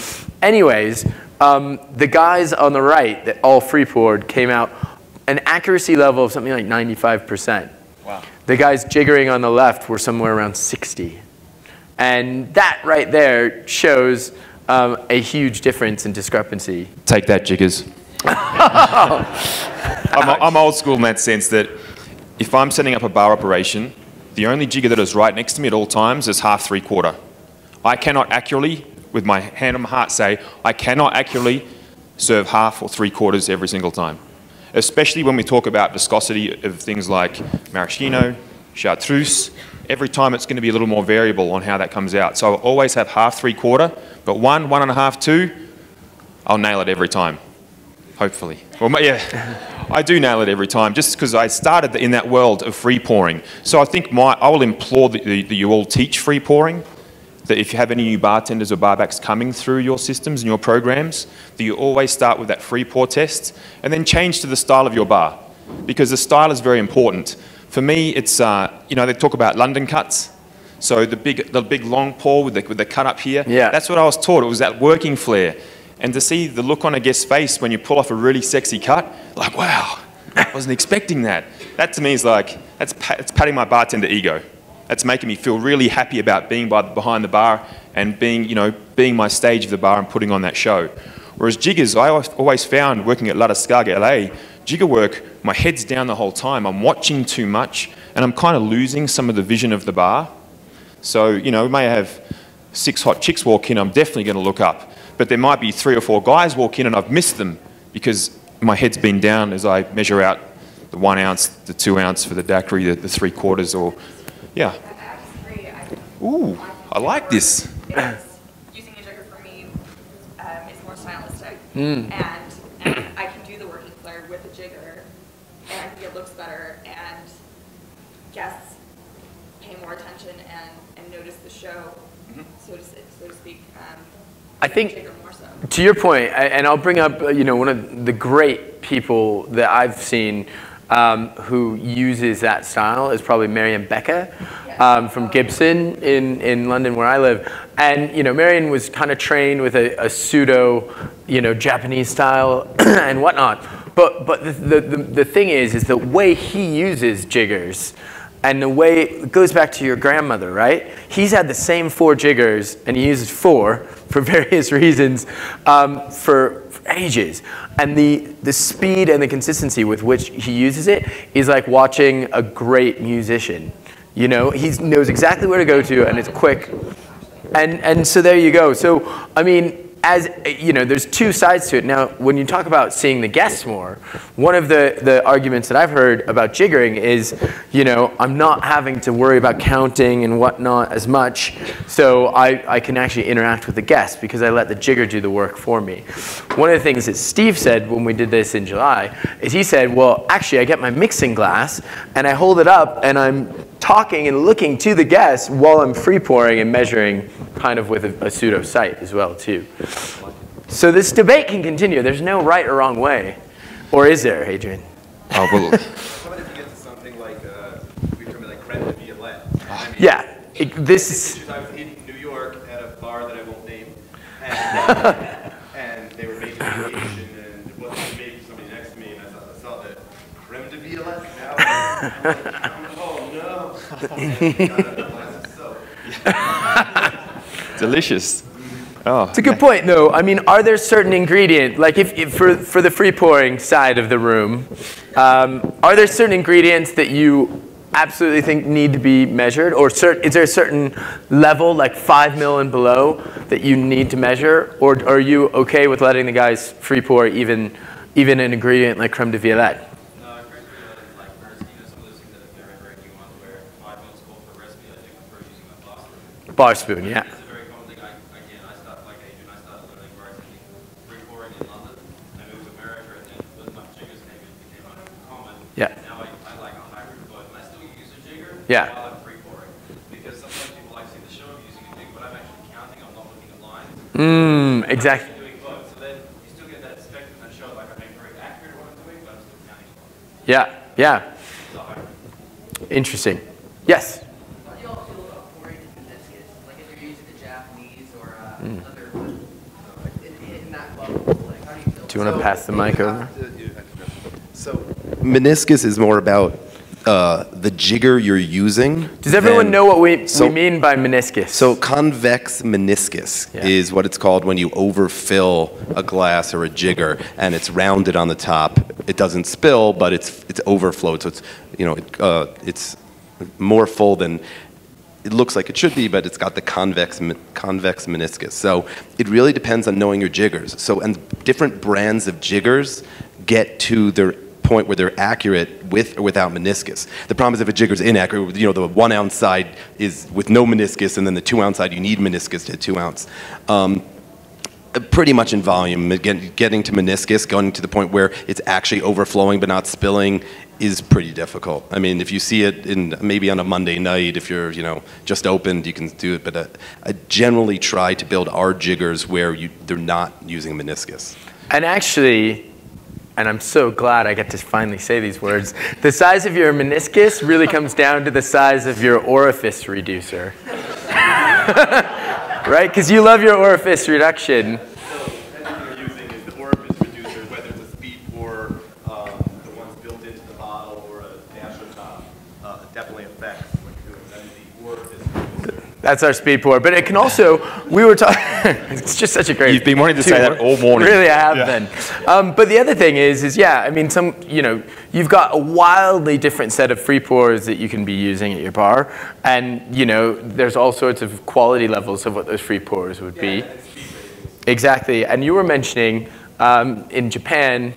Anyways, the guys on the right that all free poured came out an accuracy level of something like 95%. Wow. The guys jiggering on the left were somewhere around 60. And that right there shows a huge difference in discrepancy. Take that, jiggers. I'm old school in that sense that if I'm setting up a bar operation, the only jigger that is right next to me at all times is half three-quarter. I cannot accurately, with my hand on my heart, say I cannot accurately serve half or three-quarters every single time. Especially when we talk about viscosity of things like maraschino, chartreuse. Every time it's going to be a little more variable on how that comes out. So I'll always have half, three-quarter, but 1, 1.5, 2, I'll nail it every time, hopefully. Well, yeah, I do nail it every time, just because I started in that world of free pouring. So I think I will implore that you all teach free pouring, that if you have any new bartenders or barbacks coming through your systems and your programs, that you always start with that free pour test and then change to the style of your bar, because the style is very important. For me, it's, you know, they talk about London cuts. So the big long pour with the cut up here. Yeah. That's what I was taught. It was that working flair. And to see the look on a guest's face when you pull off a really sexy cut, like, wow, I wasn't expecting that. That to me is like, it's patting my bartender ego. That's making me feel really happy about being behind the bar and being, you know, being my stage of the bar and putting on that show. Whereas jiggers, I always found working at La Descarga, LA, jigger work, my head's down the whole time. I'm watching too much, and I'm kind of losing some of the vision of the bar. So, you know, we may have 6 hot chicks walk in, I'm definitely going to look up. But there might be 3 or 4 guys walk in, and I've missed them because my head's been down as I measure out the 1 ounce, the 2 ounce for the daiquiri, the 3/4, or, yeah. Ooh, I like this. Using a jigger for me is more stylistic, and I can do the working flair with a jigger, and I think it looks better, and guests pay more attention and notice the show, so to speak. I think, jigger more so. to your point, and I'll bring up, you know, one of the great people that I've seen who uses that style is probably Miriam Becca from Gibson in London, where I live. And Miriam was kind of trained with a pseudo, Japanese style and whatnot. But the thing is the way he uses jiggers, and the way it goes back to your grandmother, right? He's had the same 4 jiggers, and he uses 4 for various reasons for ages. And the speed and the consistency with which he uses it is like watching a great musician. He knows exactly where to go to, and it's quick. And so there you go. So, I mean, as there's 2 sides to it. Now, when you talk about seeing the guests more, one of the arguments that I've heard about jiggering is, I'm not having to worry about counting and whatnot as much, so I can actually interact with the guests because I let the jigger do the work for me. One of the things that Steve said when we did this in July is he said, well, actually, I get my mixing glass and I hold it up and I'm talking and looking to the guests while I'm free pouring and measuring, kind of with a pseudo sight as well too. So this debate can continue. There's no right or wrong way, or is there, Adrian? Oh, well. How about if you get to something like we term it like creme de violette? Yeah, this is. I was in New York at a bar that I won't name, and they were making a vacation, and it wasn't me, somebody next to me, and I saw the creme de violette. Now, I'm like, oh no! Delicious. Oh. It's a good point, though. I mean, are there certain ingredients, like if for the free pouring side of the room, are there certain ingredients that you absolutely think need to be measured, or is there a certain level, like 5 mil and below, that you need to measure, or are you okay with letting the guys free pour even an ingredient like creme de violette? No, creme de violette is like recipe. Some of those things that if they're ever you want where 5 mils gold for recipe, I think prefer using my bar spoon. Bar spoon, yeah. It's a very common thing. I started like Adrian. I started learning bartending, free pouring in London. I moved to America, and then with enough jiggers came in, it became uncommon. Yeah. Now I like a hybrid, but I still use a jigger Yeah. while I'm free pouring because sometimes people like to see the show of using a jigger, but I'm actually counting. I'm not looking at lines. Exactly. I'm doing both, so then you still get that spectrum that shows like I'm being very accurate at what I'm doing, but I'm still counting. Yeah, yeah. It's a hybrid. Interesting. Yes? How do you all feel about pouring into meniscus? Like if you're using the Japanese or other, in that level, like how do you feel? Do you want to pass the mic over? So meniscus is more about the jigger you're using. Does everyone know what we mean by meniscus? So convex meniscus is what it's called when you overfill a glass or a jigger and it's rounded on the top. It doesn't spill, but it's overflowed. So it's it's more full than it looks like it should be, but it's got the convex meniscus. So it really depends on knowing your jiggers. So and different brands of jiggers get to their point where they're accurate with or without meniscus. The problem is if a jigger's inaccurate, the 1 ounce side is with no meniscus, and then the 2 ounce side you need meniscus to 2 ounce. Pretty much in volume, getting to meniscus, going to the point where it's actually overflowing but not spilling is pretty difficult. I mean, if you see it maybe on a Monday night, if you're just opened, you can do it. But I generally try to build our jiggers where they're not using meniscus. And actually, and I'm so glad I get to finally say these words, the size of your meniscus really comes down to the size of your orifice reducer. Right? Because you love your orifice reduction. So depending you're using is the orifice reducer, whether it's a speed pour, the ones built into the bottle, or a dasher top, definitely affects what you're doing. That is the orifice reducer. That's our speed pour. But it can also, we were talking, it's just such a great. You've been wanting to say that all morning. Really, I have been. But the other thing is yeah, I mean, you've got a wildly different set of free pours that you can be using at your bar. And, there's all sorts of quality levels of what those free pours would be. Exactly. And you were mentioning in Japan,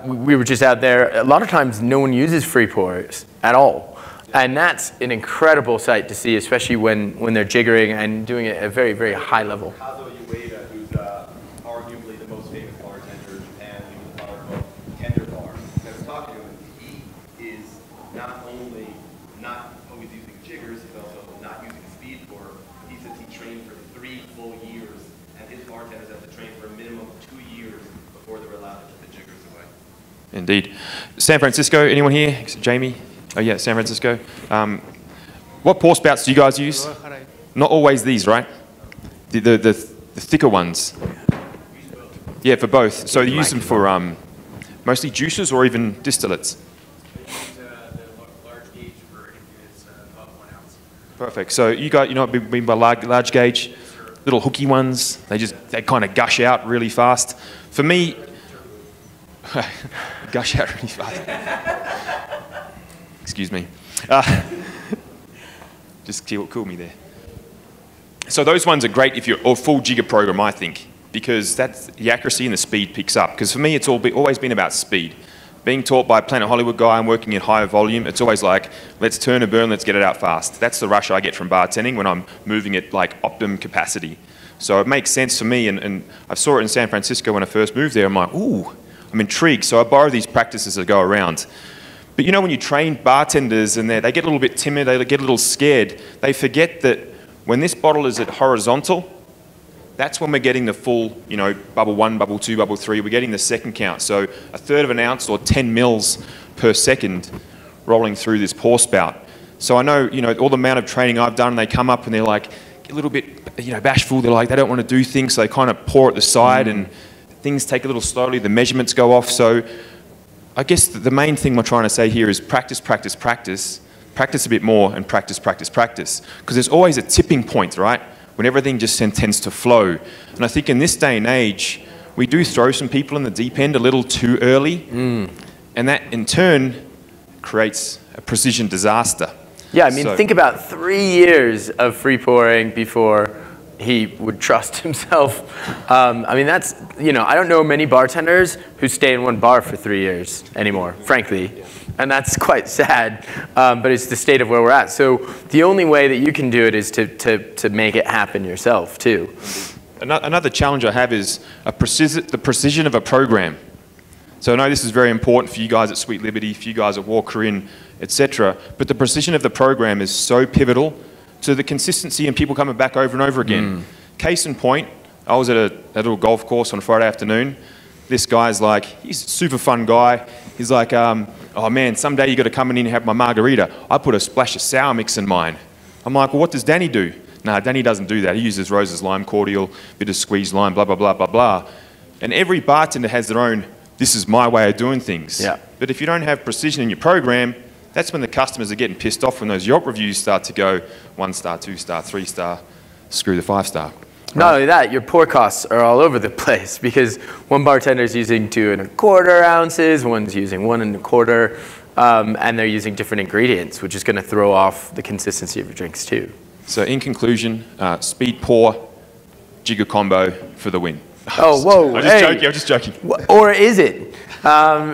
we were just out there. A lot of times no one uses free pours at all. And that's an incredible sight to see, especially when they're jiggering and doing it at a very, very high level. Who's arguably the most famous bartender in Japan, he was a bar called Tender Bar. And I was talking to him, he is not only not always using jiggers, he's also not using speed pour. He says he trained for 3 full years, and his bartenders have to train for a minimum of 2 years before they're allowed to put the jiggers away. Indeed. San Francisco, anyone here? Jamie? Oh yeah, San Francisco. What pour spouts do you guys use? Not always these, right? The thicker ones. Yeah, for both. So you use them for mostly juices or even distillates? Perfect. So you got, you know what I mean by large gauge? Little hooky ones. They kind of gush out really fast. For me, gush out really fast. Excuse me. Just cool me there. So those ones are great if you're a full jigger program, I think, because that's the accuracy and the speed picks up. Because for me, it's always been about speed. Being taught by a Planet Hollywood guy and working at higher volume, it's always like, let's turn and burn, let's get it out fast. That's the rush I get from bartending when I'm moving at like optimum capacity. So it makes sense for me, and I saw it in San Francisco when I first moved there. I'm like, ooh, I'm intrigued. So I borrow these practices that go around. But you know, when you train bartenders and they get a little bit timid, they get a little scared, they forget that when this bottle is at horizontal, that's when we're getting the full, you know, bubble 1, bubble 2, bubble 3, we're getting the second count. So 1/3 of an ounce or 10 mils per second rolling through this pour spout. So I know, you know, all the amount of training I've done, they come up and they're like a little bit, you know, bashful. They're like, they don't want to do things, so they kind of pour at the side and things take a little slowly, the measurements go off. So I guess the main thing we're trying to say here is practice, practice, practice. Practice a bit more and practice, practice, practice. Because there's always a tipping point, right? When everything just tends to flow. And I think in this day and age, we do throw some people in the deep end a little too early. And that in turn creates a precision disaster. Yeah, I mean, think about 3 years of free pouring before he would trust himself. I mean, that's, you know, I don't know many bartenders who stay in one bar for 3 years anymore, frankly. And that's quite sad, but it's the state of where we're at. So the only way that you can do it is to make it happen yourself, too. Another challenge I have is the precision of a program. So I know this is very important for you guys at Sweet Liberty, for you guys at Walker Inn, etc. But the precision of the program is so pivotal to the consistency and people coming back over and over again. Case in point, I was at a little golf course on a Friday afternoon. This guy's like, he's a super fun guy. He's like, oh man, someday you got to come in and have my margarita. I put a splash of sour mix in mine. I'm like, well, what does Danny do? Nah, Danny doesn't do that. He uses Rose's lime cordial, bit of squeezed lime, blah, blah, blah, blah, blah. And every bartender has their own, this is my way of doing things. Yeah. But if you don't have precision in your program, that's when the customers are getting pissed off when those Yelp reviews start to go 1 star, 2 star, 3 star, screw the 5 star. Not only that, your pour costs are all over the place because one bartender is using 2 1/4 ounces, one's using 1 1/4, and they're using different ingredients, which is going to throw off the consistency of your drinks too. So in conclusion, speed pour, jigger combo for the win. Oh, whoa, I'm just joking. Or is it?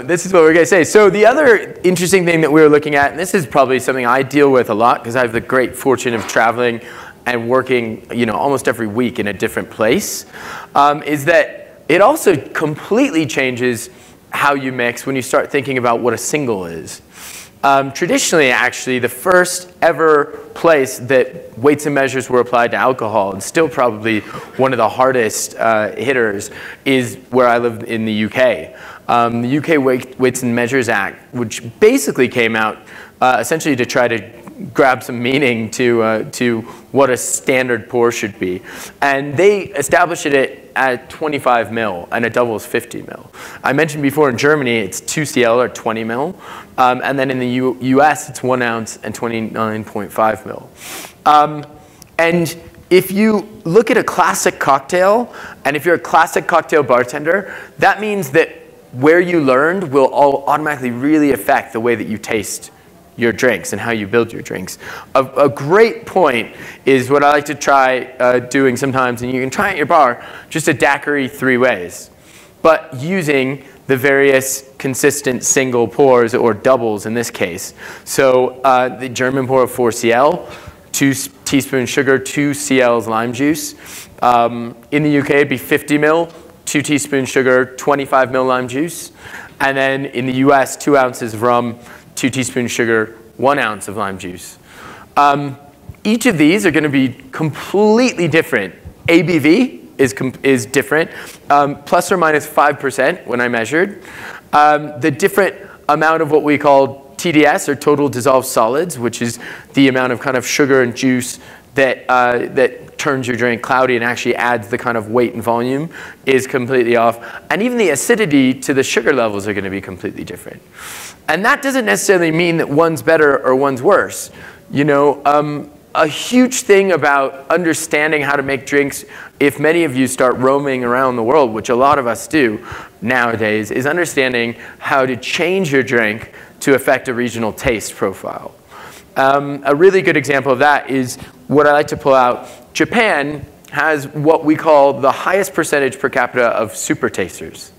This is what we're going to say. So the other interesting thing that we were looking at, and this is probably something I deal with a lot because I have the great fortune of traveling and working, you know, almost every week in a different place, is that it also completely changes how you mix when you start thinking about what a single is. Traditionally, actually, the first ever place that weights and measures were applied to alcohol, and still probably one of the hardest hitters, is where I live in the UK. The UK Weights and Measures Act, which basically came out essentially to try to grab some meaning to what a standard pour should be. And they established it at 25 mil, and a double is 50 mil. I mentioned before in Germany, it's 2 CL or 20 mil. And then in the US, it's 1 ounce and 29.5 mil. And if you look at a classic cocktail, and if you're a classic cocktail bartender, that means that where you learned will all automatically really affect the way that you taste your drinks and how you build your drinks. A great point is what I like to try doing sometimes, and you can try it at your bar, just a daiquiri 3 ways, but using the various consistent single pours or doubles in this case. So the German pour of 4 CL, 2 teaspoons sugar, 2 CLs lime juice. In the UK, it'd be 50 mil, 2 teaspoons sugar, 25 mil lime juice. And then in the US, 2 ounces of rum, 2 teaspoons sugar, 1 ounce of lime juice. Each of these are going to be completely different. ABV is different, plus or minus 5% when I measured. The different amount of what we call TDS, or total dissolved solids, which is the amount of kind of sugar and juice that, that turns your drink cloudy and actually adds the kind of weight and volume, is completely off. And even the acidity to the sugar levels are going to be completely different. And that doesn't necessarily mean that one's better or one's worse. You know, a huge thing about understanding how to make drinks, if many of you start roaming around the world, which a lot of us do nowadays, is understanding how to change your drink to affect a regional taste profile. A really good example of that is what I like to pull out. Japan has what we call the highest percentage per capita of super tasters.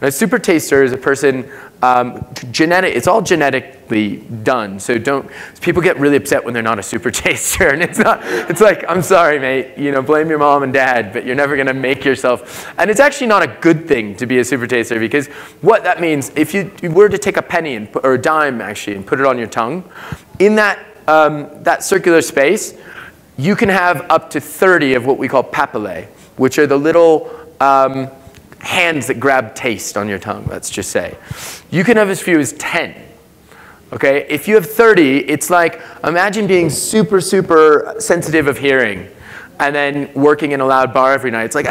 Now, a super taster is a person, it's all genetically done, so people get really upset when they're not a super taster, and it's like, I'm sorry, mate, you know, blame your mom and dad, but you're never gonna make yourself, and it's actually not a good thing to be a super taster, because what that means, if you were to take a penny, or a dime actually, and put it on your tongue, in that, that circular space, you can have up to 30 of what we call papillae, which are the little, hands that grab taste on your tongue, let's just say. You can have as few as 10. Okay? If you have 30, it's like, imagine being super, super sensitive of hearing and then working in a loud bar every night. It's like,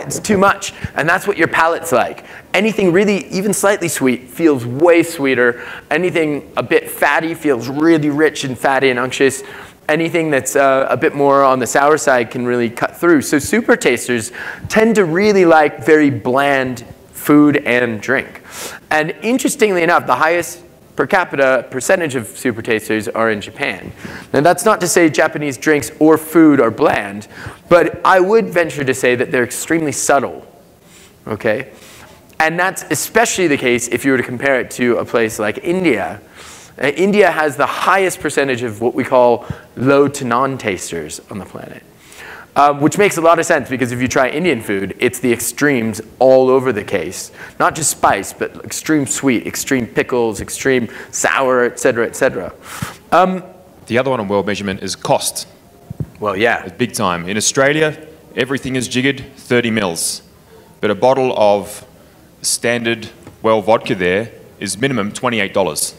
it's too much. And that's what your palate's like. Anything really, even slightly sweet, feels way sweeter. Anything a bit fatty feels really rich and fatty and unctuous. Anything that's a bit more on the sour side can really cut through. So super tasters tend to really like very bland food and drink. And interestingly enough, the highest per capita percentage of super tasters are in Japan. Now that's not to say Japanese drinks or food are bland, but I would venture to say that they're extremely subtle. Okay? And that's especially the case if you were to compare it to a place like India. India has the highest percentage of what we call low to non-tasters on the planet, which makes a lot of sense because if you try Indian food, it's the extremes all over the case. Not just spice, but extreme sweet, extreme pickles, extreme sour, et cetera, et cetera. The other one on world measurement is cost. Well, yeah. It's big time. In Australia, everything is jiggered 30 mils. But a bottle of standard well vodka there is minimum $28.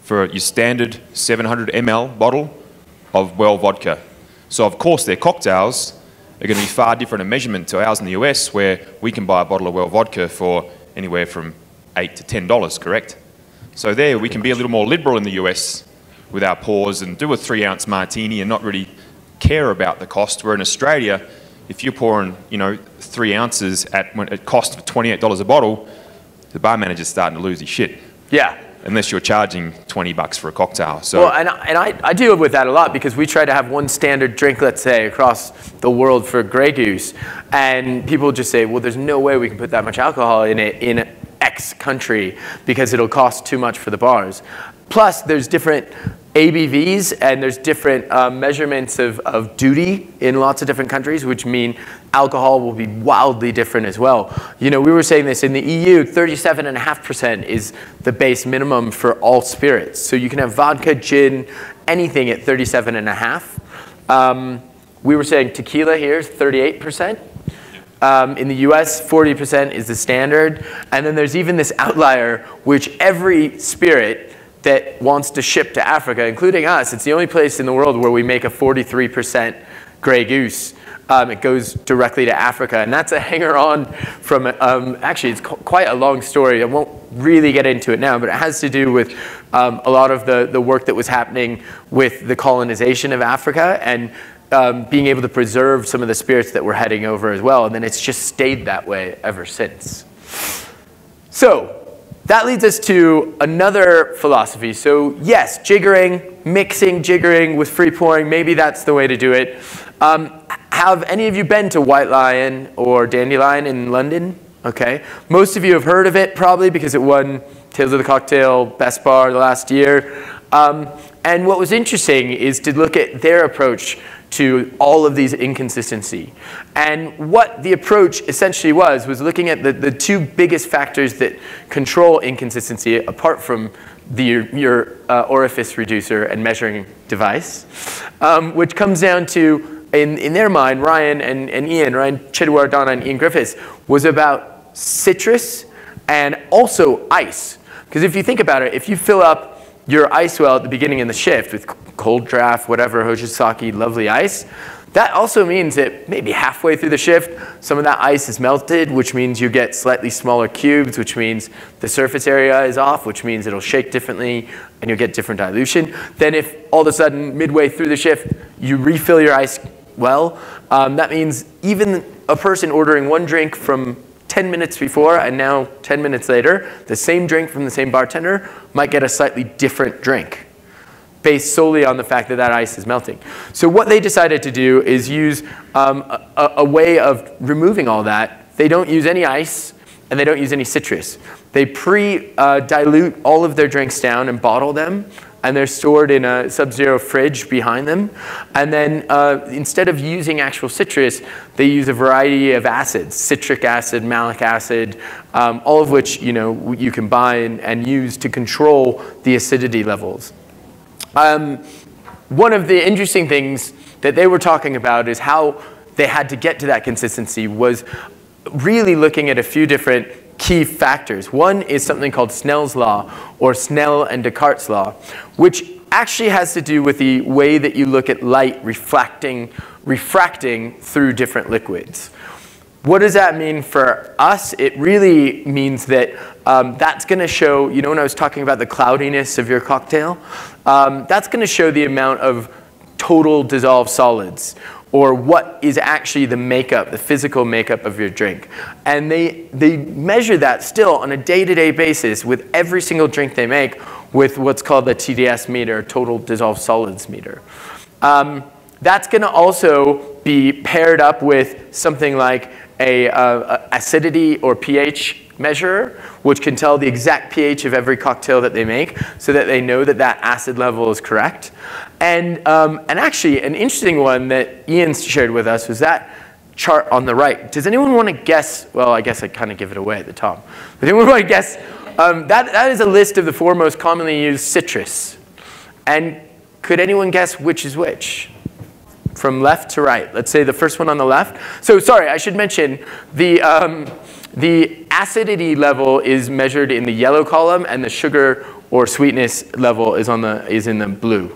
For your standard 700 ml bottle of well vodka. So of course their cocktails are going to be far different in measurement to ours in the US, where we can buy a bottle of well vodka for anywhere from $8 to $10, correct? So there we can be a little more liberal in the US with our pours and do a 3-ounce martini and not really care about the cost, where in Australia, if you're pouring, you know, 3 ounces at cost of $28 a bottle, the bar manager's starting to lose his shit. Yeah. Unless you're charging $20 for a cocktail. So well, and I deal with that a lot because we try to have one standard drink, let's say, across the world for Grey Goose. And people just say, well, there's no way we can put that much alcohol in it in X country because it'll cost too much for the bars. Plus, there's different ABVs and there's different measurements of duty in lots of different countries, which mean alcohol will be wildly different as well. You know, we were saying this in the EU, 37.5% is the base minimum for all spirits. So you can have vodka, gin, anything at 37.5. We were saying tequila here is 38%. In the US, 40% is the standard. And then there's even this outlier, which every spirit that wants to ship to Africa, including us, it's the only place in the world where we make a 43% Grey Goose. It goes directly to Africa, and that's a hanger-on from, actually it's quite a long story. I won't really get into it now, but it has to do with a lot of the work that was happening with the colonization of Africa and being able to preserve some of the spirits that were heading over as well, and then it's just stayed that way ever since. So, that leads us to another philosophy. So yes, jiggering, mixing jiggering with free pouring, maybe that's the way to do it. Have any of you been to White Lion or Dandelion in London? Okay. Most of you have heard of it probably because it won Tales of the Cocktail Best Bar last year. And what was interesting is to look at their approach to all of these inconsistency. And what the approach essentially was looking at the two biggest factors that control inconsistency apart from your orifice reducer and measuring device, which comes down to, in their mind, Ryan Chedwardana and Ian Griffiths, was about citrus and also ice. Because if you think about it, if you fill up your ice well at the beginning of the shift with cold draft, whatever, Hojisaki, lovely ice, that also means that maybe halfway through the shift, some of that ice is melted, which means you get slightly smaller cubes, which means the surface area is off, which means it'll shake differently, and you'll get different dilution. Then if all of a sudden, midway through the shift, you refill your ice well, that means even a person ordering one drink from 10 minutes before and now 10 minutes later, the same drink from the same bartender might get a slightly different drink based solely on the fact that that ice is melting. So what they decided to do is use a way of removing all that. They don't use any ice and they don't use any citrus. They dilute all of their drinks down and bottle them, and they're stored in a sub-zero fridge behind them. And then instead of using actual citrus, they use a variety of acids, citric acid, malic acid, all of which you can buy and use to control the acidity levels. One of the interesting things that they were talking about is how they had to get to that consistency was really looking at a few different key factors. One is something called Snell's law, or Snell and Descartes' law, which actually has to do with the way that you look at light refracting through different liquids. What does that mean for us? It really means that that's going to show, when I was talking about the cloudiness of your cocktail, that's going to show the amount of total dissolved solids, or what is actually the makeup, the physical makeup of your drink. And they measure that still on a day-to-day basis with every single drink they make with what's called the TDS meter, total dissolved solids meter. That's going to also be paired up with something like a acidity or pH measurer, which can tell the exact pH of every cocktail that they make so that they know that that acid level is correct. And actually, an interesting one that Ian shared with us was that chart on the right. Does anyone want to guess? Well, I guess I kind of give it away at the top. Does anyone want to guess? That is a list of the 4 most commonly used citrus. And could anyone guess which is which? From left to right. Let's say the first one on the left. So sorry, I should mention the acidity level is measured in the yellow column, and the sugar or sweetness level is in the blue.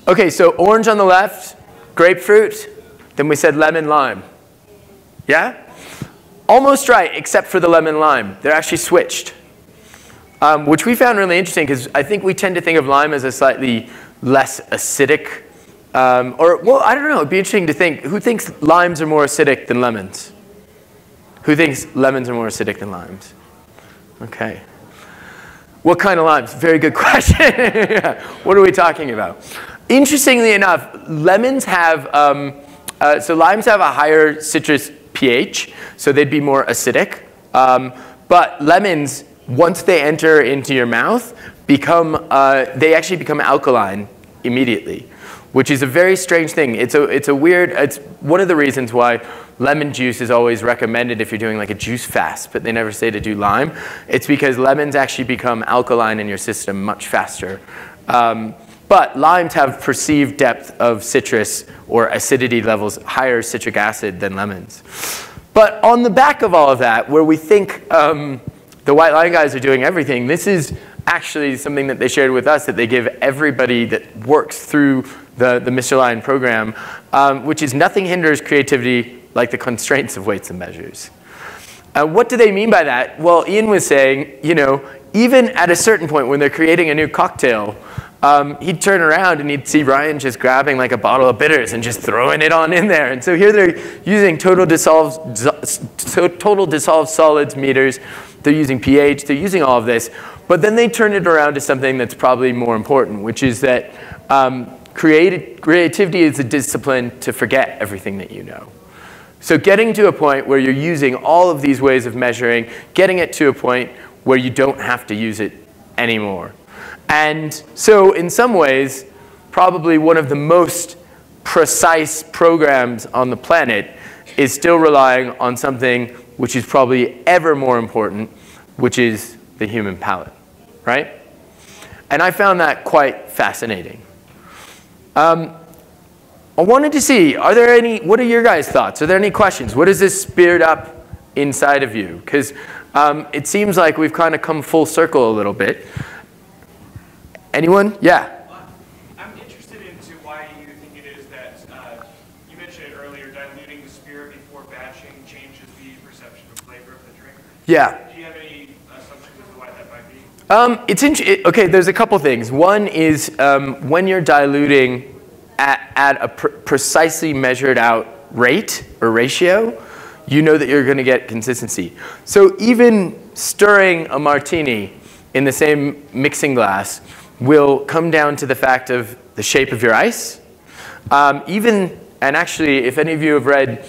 Okay, so orange on the left, grapefruit, then we said lemon lime. Yeah? Almost right, except for the lemon lime. They're actually switched. Which we found really interesting because I think we tend to think of lime as a slightly less acidic, well, I don't know, it'd be interesting to think, who thinks limes are more acidic than lemons? Who thinks lemons are more acidic than limes? Okay. What kind of limes? Very good question. What are we talking about? Interestingly enough, lemons have, so limes have a higher citrus pH, so they'd be more acidic. But lemons, once they enter into your mouth, they actually become alkaline immediately, which is a very strange thing. It's one of the reasons why lemon juice is always recommended if you're doing like a juice fast, but they never say to do lime. It's because lemons actually become alkaline in your system much faster. But limes have perceived depth of citrus or acidity levels, higher citric acid than lemons. But on the back of all of that, where we think the white line guys are doing everything, this is actually something that they shared with us that they give everybody that works through the Mr. Lion program, which is nothing hinders creativity like the constraints of weights and measures. What do they mean by that? Well, Ian was saying, even at a certain point when they're creating a new cocktail, he'd turn around and he'd see Ryan just grabbing like a bottle of bitters and just throwing it on in there. And so here they're using total dissolved solids meters. They're using pH. They're using all of this. But then they turn it around to something that's probably more important, which is that creativity is a discipline to forget everything that you know. So getting to a point where you're using all of these ways of measuring, getting it to a point where you don't have to use it anymore. And so in some ways, probably one of the most precise programs on the planet is still relying on something which is probably ever more important, which is the human palate, right? And I found that quite fascinating. I wanted to see, what are your guys' thoughts? Are there any questions? What does this spirit up inside of you? Because it seems like we've kind of come full circle a little bit. Anyone? Yeah. I'm interested into why you think it is that, you mentioned it earlier, diluting the spirit before batching changes the perception of flavor of the drink. Yeah. Do you have any assumptions as to why that might be? Okay, there's a couple things. One is when you're diluting at a precisely measured out rate or ratio, you know that you're going to get consistency. So even stirring a martini in the same mixing glass will come down to the fact of the shape of your ice. And actually, if any of you have read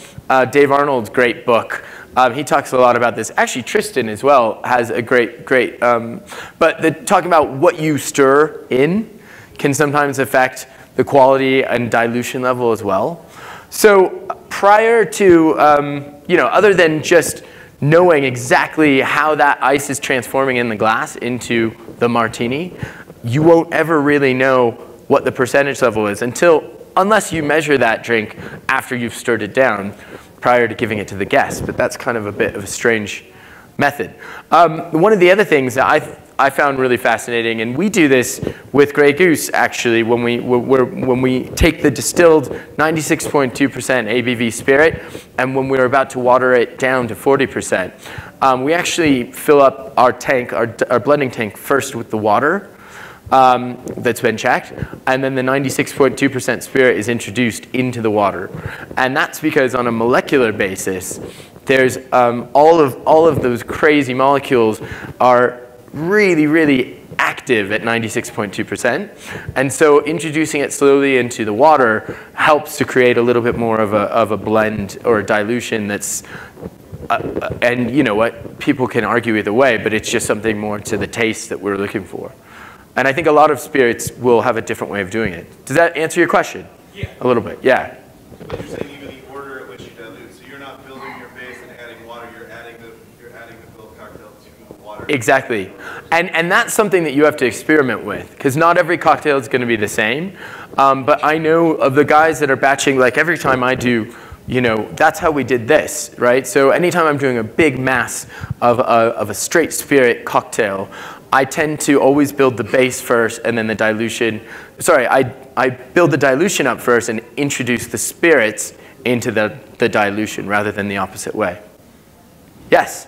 Dave Arnold's great book, he talks a lot about this. Actually, Tristan as well has a great, but talking about what you stir in can sometimes affect the quality and dilution level as well. So prior to, other than just knowing exactly how that ice is transforming in the glass into the martini, you won't ever really know what the percentage level is unless you measure that drink after you've stirred it down prior to giving it to the guest. But that's kind of a bit of a strange method. One of the other things that I found really fascinating, and we do this with Grey Goose actually, when we take the distilled 96.2% ABV spirit, and when we're about to water it down to 40%, we actually fill up our tank, our blending tank, first with the water that's been checked, and then the 96.2% spirit is introduced into the water. And that's because on a molecular basis, there's all of those crazy molecules are really, really active at 96.2%. And so introducing it slowly into the water helps to create a little bit more of a blend or a dilution that's, and you know what, people can argue either way, but it's just something more to the taste that we're looking for. And I think a lot of spirits will have a different way of doing it. Does that answer your question? Yeah. A little bit, yeah. But you're saying even the order at which you dilute. So you're not building your base and adding water. You're adding the Philip cocktail to the water. Exactly. And that's something that you have to experiment with, because not every cocktail is going to be the same. But I know of the guys that are batching, like every time I do, that's how we did this, right? So anytime I'm doing a big mass of a straight spirit cocktail, I tend to always build the base first and then the dilution. Sorry, I build the dilution up first and introduce the spirits into the dilution rather than the opposite way. Yes?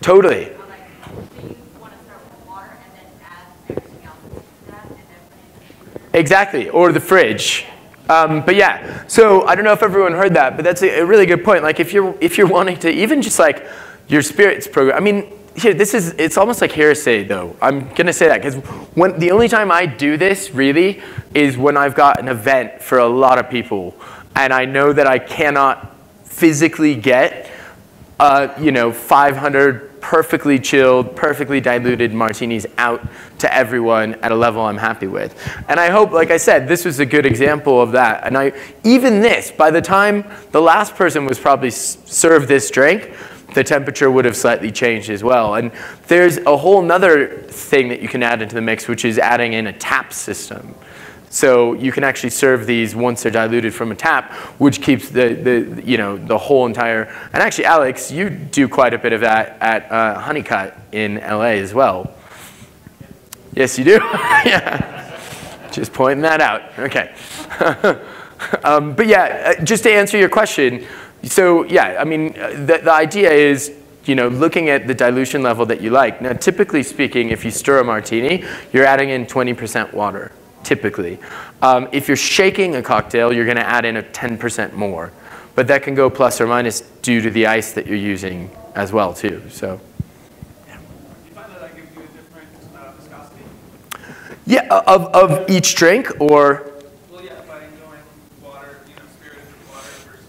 Totally. Exactly, or the fridge. But yeah, so I don't know if everyone heard that, but that's a really good point. Like if you're wanting to, even just like your spirits program, I mean, here, it's almost like hearsay though. I'm gonna say that, because the only time I do this really is when I've got an event for a lot of people, and I know that I cannot physically get 500 perfectly chilled, perfectly diluted martinis out to everyone at a level I'm happy with. And I hope, like I said, this was a good example of that. And even this, by the time the last person was probably served this drink, the temperature would have slightly changed as well. And there's a whole nother thing that you can add into the mix, which is adding in a tap system. So you can actually serve these once they're diluted from a tap, which keeps the whole entire. And actually, Alex, you do quite a bit of that at Honeycut in LA as well. Yes, you do. Yeah, just pointing that out. Okay. But yeah, just to answer your question. So yeah, I mean, the idea is, looking at the dilution level that you like. Now, typically speaking, if you stir a martini, you're adding in 20% water. Typically. If you're shaking a cocktail, you're going to add in a 10% more. But that can go plus or minus due to the ice that you're using as well, too. So, yeah. Do you find that gives you a different viscosity? Yeah, of each drink, or? Well, yeah, by going water, spirited water versus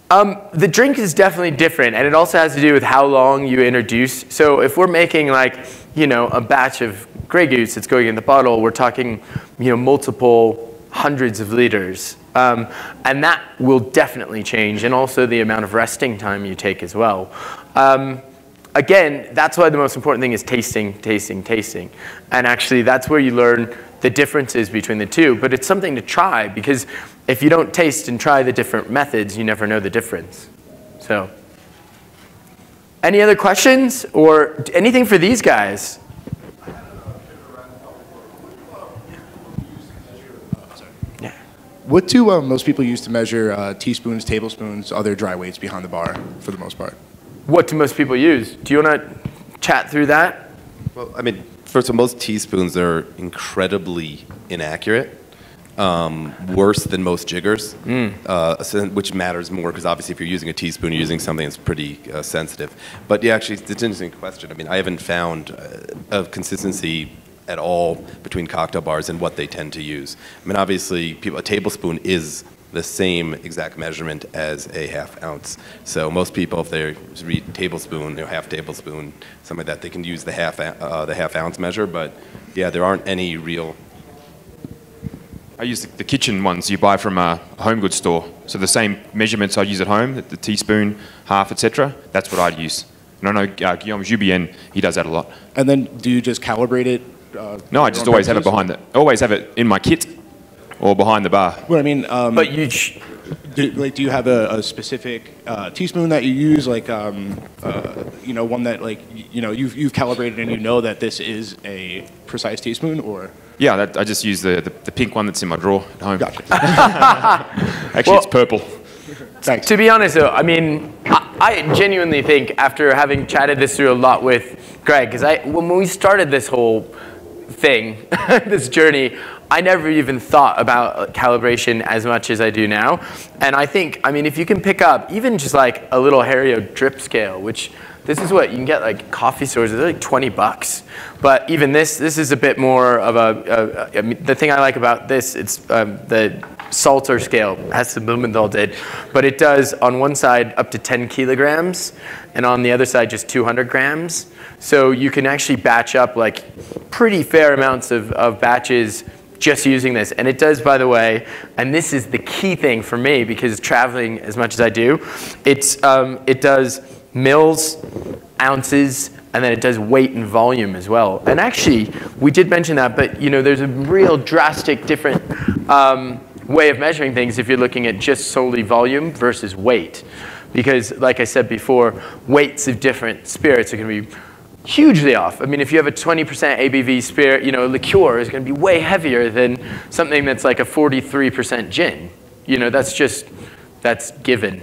the opposite. The drink is definitely different, and it also has to do with how long you introduce. So if we're making a batch of Grey Goose that's going in the bottle, we're talking, multiple hundreds of liters. And that will definitely change, and also the amount of resting time you take as well. Again, that's why the most important thing is tasting, tasting, tasting. And actually, that's where you learn the differences between the two. But it's something to try, because if you don't taste and try the different methods, you never know the difference. So, any other questions or anything for these guys? Yeah. What do most people use to measure teaspoons, tablespoons, other dry weights behind the bar, for the most part? What do most people use? Do you want to chat through that? Well, I mean, first of all, most teaspoons are incredibly inaccurate, worse than most jiggers, which matters more because obviously if you're using a teaspoon, you're using something that's pretty sensitive. But yeah, actually, it's an interesting question. I mean, I haven't found a consistency at all between cocktail bars and what they tend to use. I mean, obviously, a tablespoon is the same exact measurement as a half ounce. So most people, if they read tablespoon, half tablespoon, something like that, they can use the half ounce measure. But yeah, there aren't any real. I use the kitchen ones you buy from a home goods store. So the same measurements I use at home, the teaspoon, half, etc. That's what I'd use. And I know Guillaume Jubien, he does that a lot. And then do you just calibrate it? No, I just always have it behind always have it in my kit or behind the bar. Well, I mean, but you do you have a specific teaspoon that you use, like you know, one that you've calibrated and you know that this is a precise teaspoon, or? Yeah, I just use the pink one that's in my drawer at home. Gotcha. Actually, well, it's purple. Thanks. To be honest, though, I mean, I genuinely think, after having chatted this through a lot with Greg, because when we started this whole thing, this journey, I never even thought about calibration as much as I do now. And I think, I mean, if you can pick up even just like a little Hario drip scale, which this is what you can get like coffee stores, they're like 20 bucks. But even this is a bit more of I mean, the thing I like about this, it's the Salter scale, as the Blumenthal did, but it does on one side up to 10 kilograms and on the other side just 200 grams. So you can actually batch up like pretty fair amounts of batches just using this. And it does, by the way, and this is the key thing for me because traveling as much as I do, it does mils, ounces, and then it does weight and volume as well. And actually, we did mention that, but you know, there's a real drastic different way of measuring things if you're looking at just solely volume versus weight. Because like I said before, weights of different spirits are going to be hugely off. I mean, if you have a 20% ABV spirit, you know, a liqueur is going to be way heavier than something that's like a 43% gin. You know, that's given.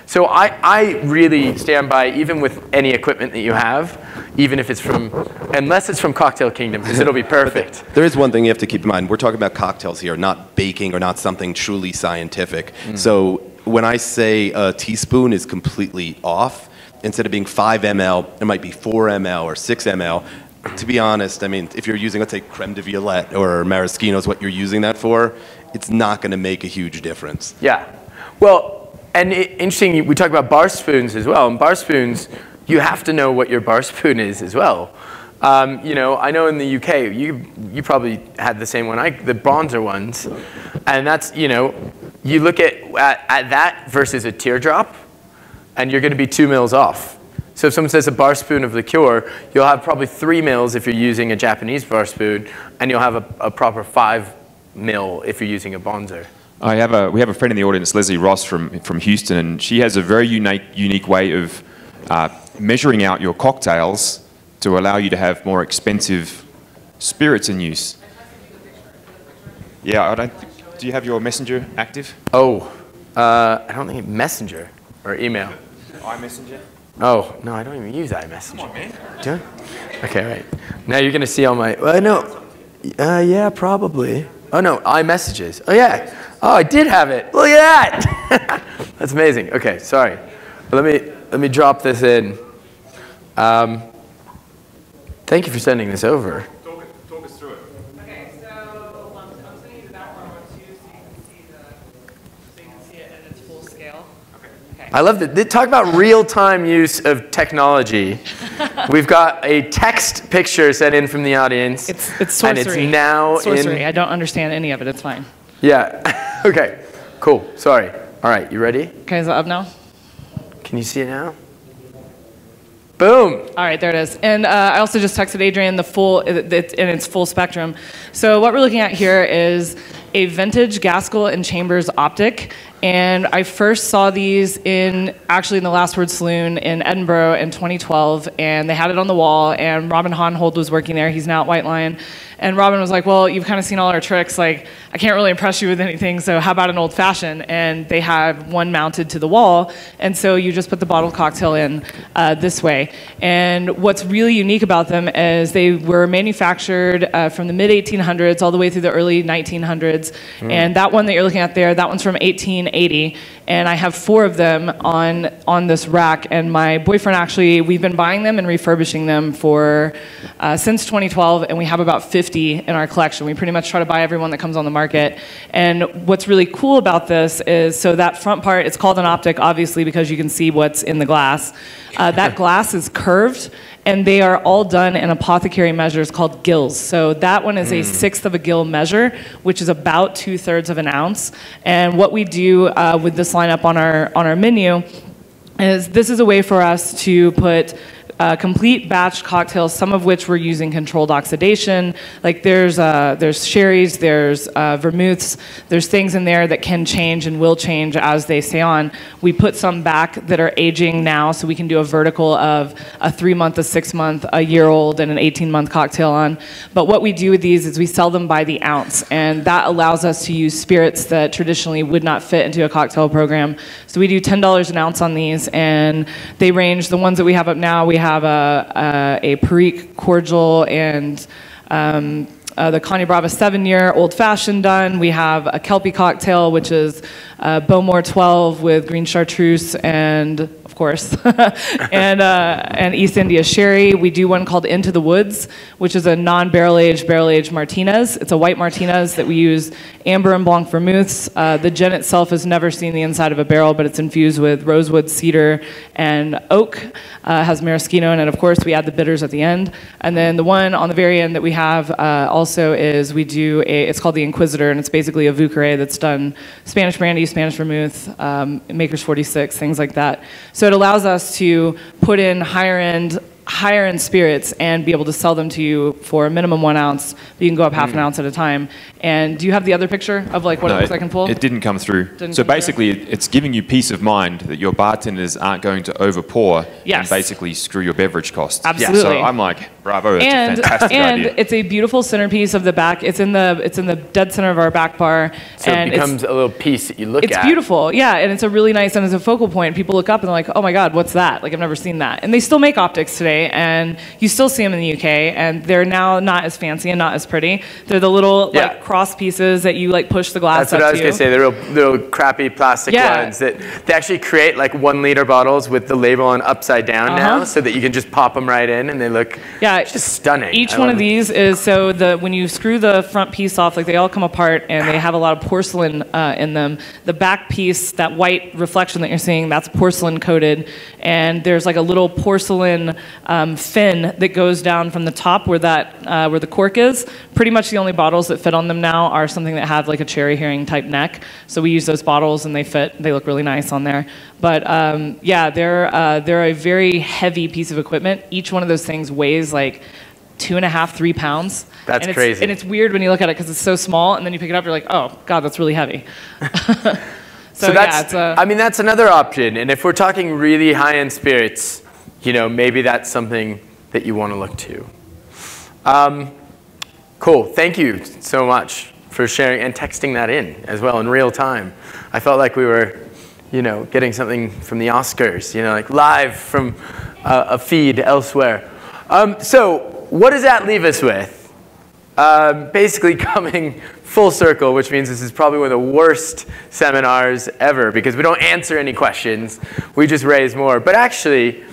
So I really stand by, even with any equipment that you have, even if it's unless it's from Cocktail Kingdom, because it'll be perfect. There is one thing you have to keep in mind. We're talking about cocktails here, not baking or not something truly scientific. So when I say a teaspoon is completely off, instead of being 5 ml, it might be 4 ml or 6 ml. To be honest, I mean, if you're using, let's say, creme de violette or maraschino is what you're using that for, it's not going to make a huge difference. Yeah. Well, and interesting, we talk about bar spoons as well. And bar spoons, you have to know what your bar spoon is as well. You know, I know in the UK, you probably had the same one, the bronzer ones. And that's, you know, you look at that versus a teardrop, and you're going to be 2 mils off. So if someone says a bar spoon of liqueur, you'll have probably 3 mils if you're using a Japanese bar spoon, and you'll have a proper 5 mil if you're using a bonzer. We have a friend in the audience, Leslie Ross from Houston, and she has a very unique way of measuring out your cocktails to allow you to have more expensive spirits in use. Yeah, do you have your messenger active? Oh, I don't think Messenger or email. iMessenger? Oh, no, I don't even use iMessenger. Come on, man. Do you? Okay, right. Now you're going to see all my, well, no. Yeah, probably. Oh, no, iMessages. Oh, yeah. Oh, I did have it. Look at that. That's amazing. Okay, sorry. Let me drop this in. Thank you for sending this over. Talk us through it. Okay, so I'm sending you the background one too, so you can see it in its full scale. Okay. I love that. Talk about real-time use of technology. We've got a text picture sent in from the audience. It's sorcery. And it's now sorcery. I don't understand any of it. It's fine. Yeah. Okay, cool. Sorry. All right, you ready? Okay, is it up now? Can you see it now? Boom. All right, there it is. And I also just texted Adrian in its full spectrum. So what we're looking at here is a vintage Gaskell and Chambers optic. And I first saw these actually in the Last Word Saloon in Edinburgh in 2012, and they had it on the wall, and Robin Honhold was working there. He's now at White Lion. And Robin was like, well, you've kind of seen all our tricks. Like, I can't really impress you with anything, so how about an old fashioned? And they had one mounted to the wall, and so you just put the bottled cocktail in this way. And what's really unique about them is they were manufactured from the mid-1800s all the way through the early 1900s. And that one that you're looking at there, that one's from 1880. And I have 4 of them on this rack. And my boyfriend actually, we've been buying them and refurbishing them for since 2012, and we have about 50 in our collection. We pretty much try to buy every one that comes on the market. And what's really cool about this is, so that front part, it's called an optic, obviously, because you can see what's in the glass. That glass is curved, and they are all done in apothecary measures called gills. So that one is a 1/6 of a gill measure, which is about 2/3 of an ounce. And what we do with this lineup on our menu is this is a way for us to put complete batch cocktails, some of which we're using controlled oxidation. Like there's sherries, there's vermouths, there's things in there that can change and will change as they stay on. We put some back that are aging now, so we can do a vertical of a 3-month, a 6-month, a year-old, and an 18-month cocktail on. But what we do with these is we sell them by the ounce, and that allows us to use spirits that traditionally would not fit into a cocktail program. So we do $10 an ounce on these, and they range, the ones that we have up now, we have a Perique cordial and the Cognac Brava 7-year old-fashioned done. We have a Kelpie cocktail, which is Bowmore 12 with green chartreuse and, of course, and East India sherry. We do one called Into the Woods, which is a non-barrel-aged Martinez. It's a white Martinez that we use amber and blanc vermouths. The gin itself has never seen the inside of a barrel, but it's infused with rosewood, cedar, and oak. Has maraschino in it, of course. We add the bitters at the end. And then the one on the very end that we have also is we do it's called the Inquisitor, and it's basically a Vauqueray that's done Spanish brandy, Spanish vermouth, Maker's 46, things like that. So it allows us to put in higher end spirits and be able to sell them to you for a minimum 1 ounce. You can go up half an ounce at a time. And do you have the other picture of like what it looks like in full? It didn't come through. So basically, it's giving you peace of mind that your bartenders aren't going to overpour and basically screw your beverage costs. Absolutely. So I'm like, bravo, that's a fantastic idea. And it's a beautiful centerpiece of the back. It's in the dead center of our back bar. So and it becomes a little piece that you look at. It's beautiful, yeah, and it's a really nice, and as a focal point, people look up and they're like, oh my God, what's that? Like, I've never seen that. And they still make optics today, and you still see them in the UK, and they're now not as fancy and not as pretty. They're the little like cross pieces that you like push the glass up to. That's what I was gonna say. The little crappy plastic ones that they actually create like 1-liter bottles with the label on upside down now, so that you can just pop them right in, and they look just stunning. Each one of these is so when you screw the front piece off, like they all come apart, and they have a lot of porcelain in them. The back piece, that white reflection that you're seeing, that's porcelain coated, and there's like a little porcelain fin that goes down from the top where the cork is. Pretty much the only bottles that fit on them now are something that have like a cherry herring type neck. So we use those bottles and they fit. They look really nice on there. But yeah, they're a very heavy piece of equipment. Each one of those things weighs like 2.5, 3 pounds. That's crazy. And it's weird when you look at it because it's so small, and then you pick it up, you're like, oh God, that's really heavy. So that's, I mean, that's another option. And if we're talking really high-end spirits, you know, maybe that's something that you want to look to. Cool. Thank you so much for sharing and texting that in as well in real time. I felt like we were, you know, getting something from the Oscars, you know, like live from a feed elsewhere. So what does that leave us with? Basically coming full circle, which means this is probably one of the worst seminars ever because we don't answer any questions. We just raise more. But actually,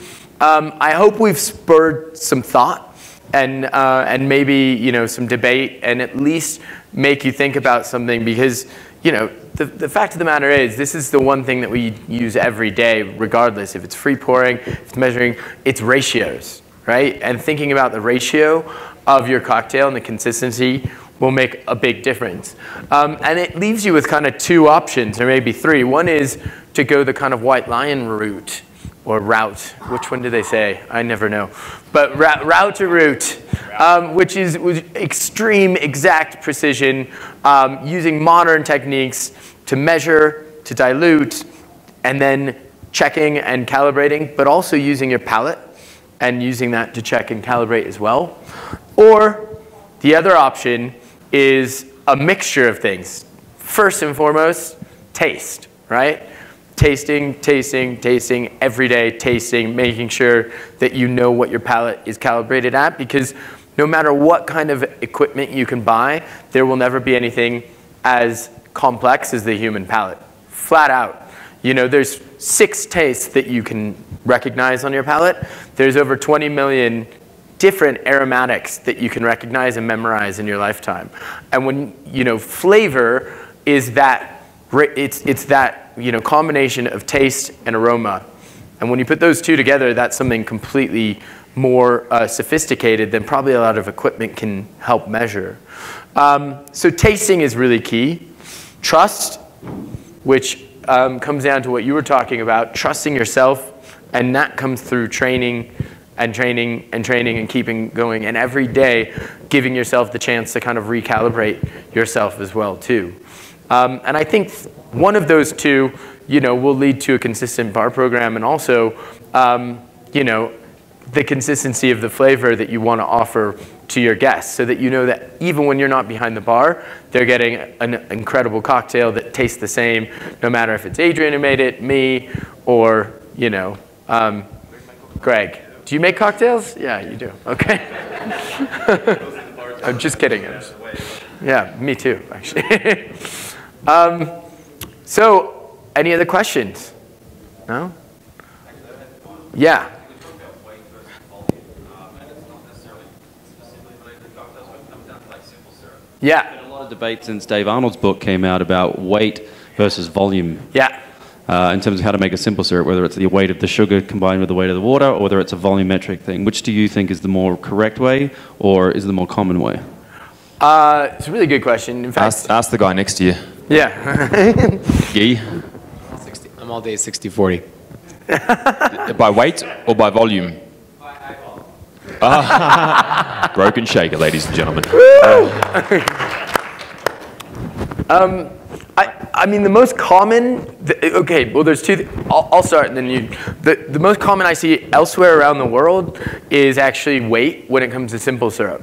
I hope we've spurred some thought and maybe, you know, some debate and at least make you think about something because, you know, the fact of the matter is this is the one thing that we use every day regardless if it's free pouring, if it's measuring, it's ratios, right? And thinking about the ratio of your cocktail and the consistency will make a big difference. And it leaves you with kind of two options, or maybe three. One is to go the kind of white lion route, or route. Which one do they say? I never know. But route or route, which is extreme exact precision, using modern techniques to measure, to dilute, and then checking and calibrating, but also using your palate and using that to check and calibrate as well. Or the other option is a mixture of things. First and foremost, taste, right? Tasting, tasting, tasting, every day tasting, making sure that you know what your palate is calibrated at, because no matter what kind of equipment you can buy, there will never be anything as complex as the human palate. Flat out. You know, there's 6 tastes that you can recognize on your palate. There's over 20 million different aromatics that you can recognize and memorize in your lifetime. And when, you know, flavor is that, it's that, you know, combination of taste and aroma. And when you put those two together, that's something completely more sophisticated than probably a lot of equipment can help measure. So tasting is really key. Trust, which comes down to what you were talking about, trusting yourself, and that comes through training and training and training and keeping going, and every day giving yourself the chance to kind of recalibrate yourself as well too. And I think one of those two, you know, will lead to a consistent bar program, and also, you know, the consistency of the flavor that you want to offer to your guests, so that you know that even when you're not behind the bar, they're getting an incredible cocktail that tastes the same, no matter if it's Adrian who made it, me, or, you know, Greg. Do you make cocktails? Yeah, you do. Okay. I'm just kidding. Yeah, me too, actually. So, any other questions? No? Yeah. Yeah. There's been a lot of debate since Dave Arnold's book came out about weight versus volume. Yeah. In terms of how to make a simple syrup, whether it's the weight of the sugar combined with the weight of the water, or whether it's a volumetric thing. Which do you think is the more correct way, or is the more common way? It's a really good question. In fact, ask the guy next to you. Yeah. Gee. I'm all day 60-40. By weight or by volume? Broken shaker, ladies and gentlemen. I mean, the most common, okay, well, there's two, I'll start and then you. The most common I see elsewhere around the world is actually weight when it comes to simple syrup,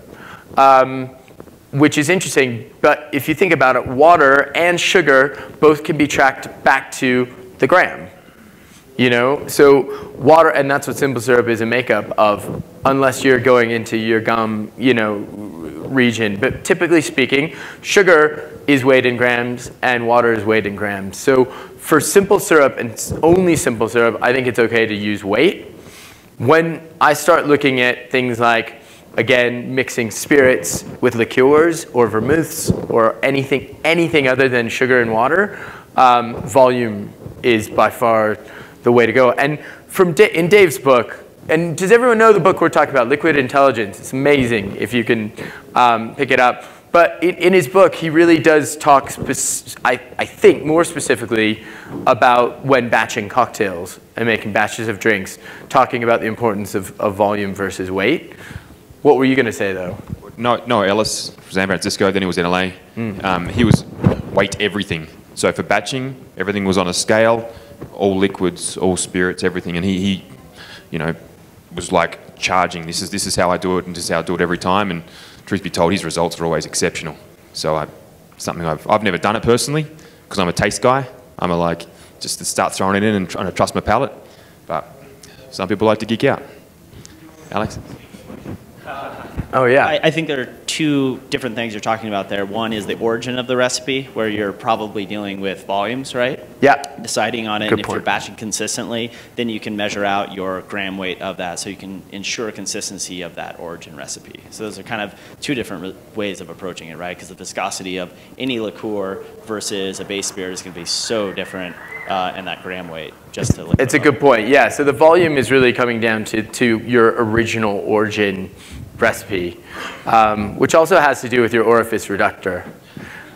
which is interesting. But if you think about it, water and sugar both can be tracked back to the gram. You know, so water, and that's what simple syrup is a makeup of, unless you're going into your gum, you know, region. But typically speaking, sugar is weighed in grams and water is weighed in grams. So for simple syrup and only simple syrup, I think it's okay to use weight. When I start looking at things like, again, mixing spirits with liqueurs or vermouths or anything other than sugar and water, volume is by far the way to go. And in Dave's book, and does everyone know the book we're talking about, Liquid Intelligence? It's amazing if you can pick it up. But in his book, he really does talk, I think, more specifically about when batching cocktails and making batches of drinks, talking about the importance of volume versus weight. What were you going to say, though? No, Ellis from San Francisco, then he was in LA. He was weight everything. So for batching, everything was on a scale, all liquids, all spirits, everything. And he you know, was like charging, this is how I do it, and this is how I do it every time. And truth be told, his results are always exceptional. So something I've never done it personally, because I'm a taste guy. I'm like, just to start throwing it in and trying to trust my palate. But some people like to geek out. Alex? Oh, yeah. I think there are two different things you're talking about there. One is the origin of the recipe, where you're probably dealing with volumes, right? Yeah. Deciding on it, Good and if point. you're batching consistently, then you can measure out your gram weight of that, so you can ensure consistency of that origin recipe. So those are kind of two different ways of approaching it, right? Because the viscosity of any liqueur versus a base spirit is going to be so different, and that gram weight. Just to it's a good point. Yeah. So the volume is really coming down to your original origin recipe, which also has to do with your orifice reductor.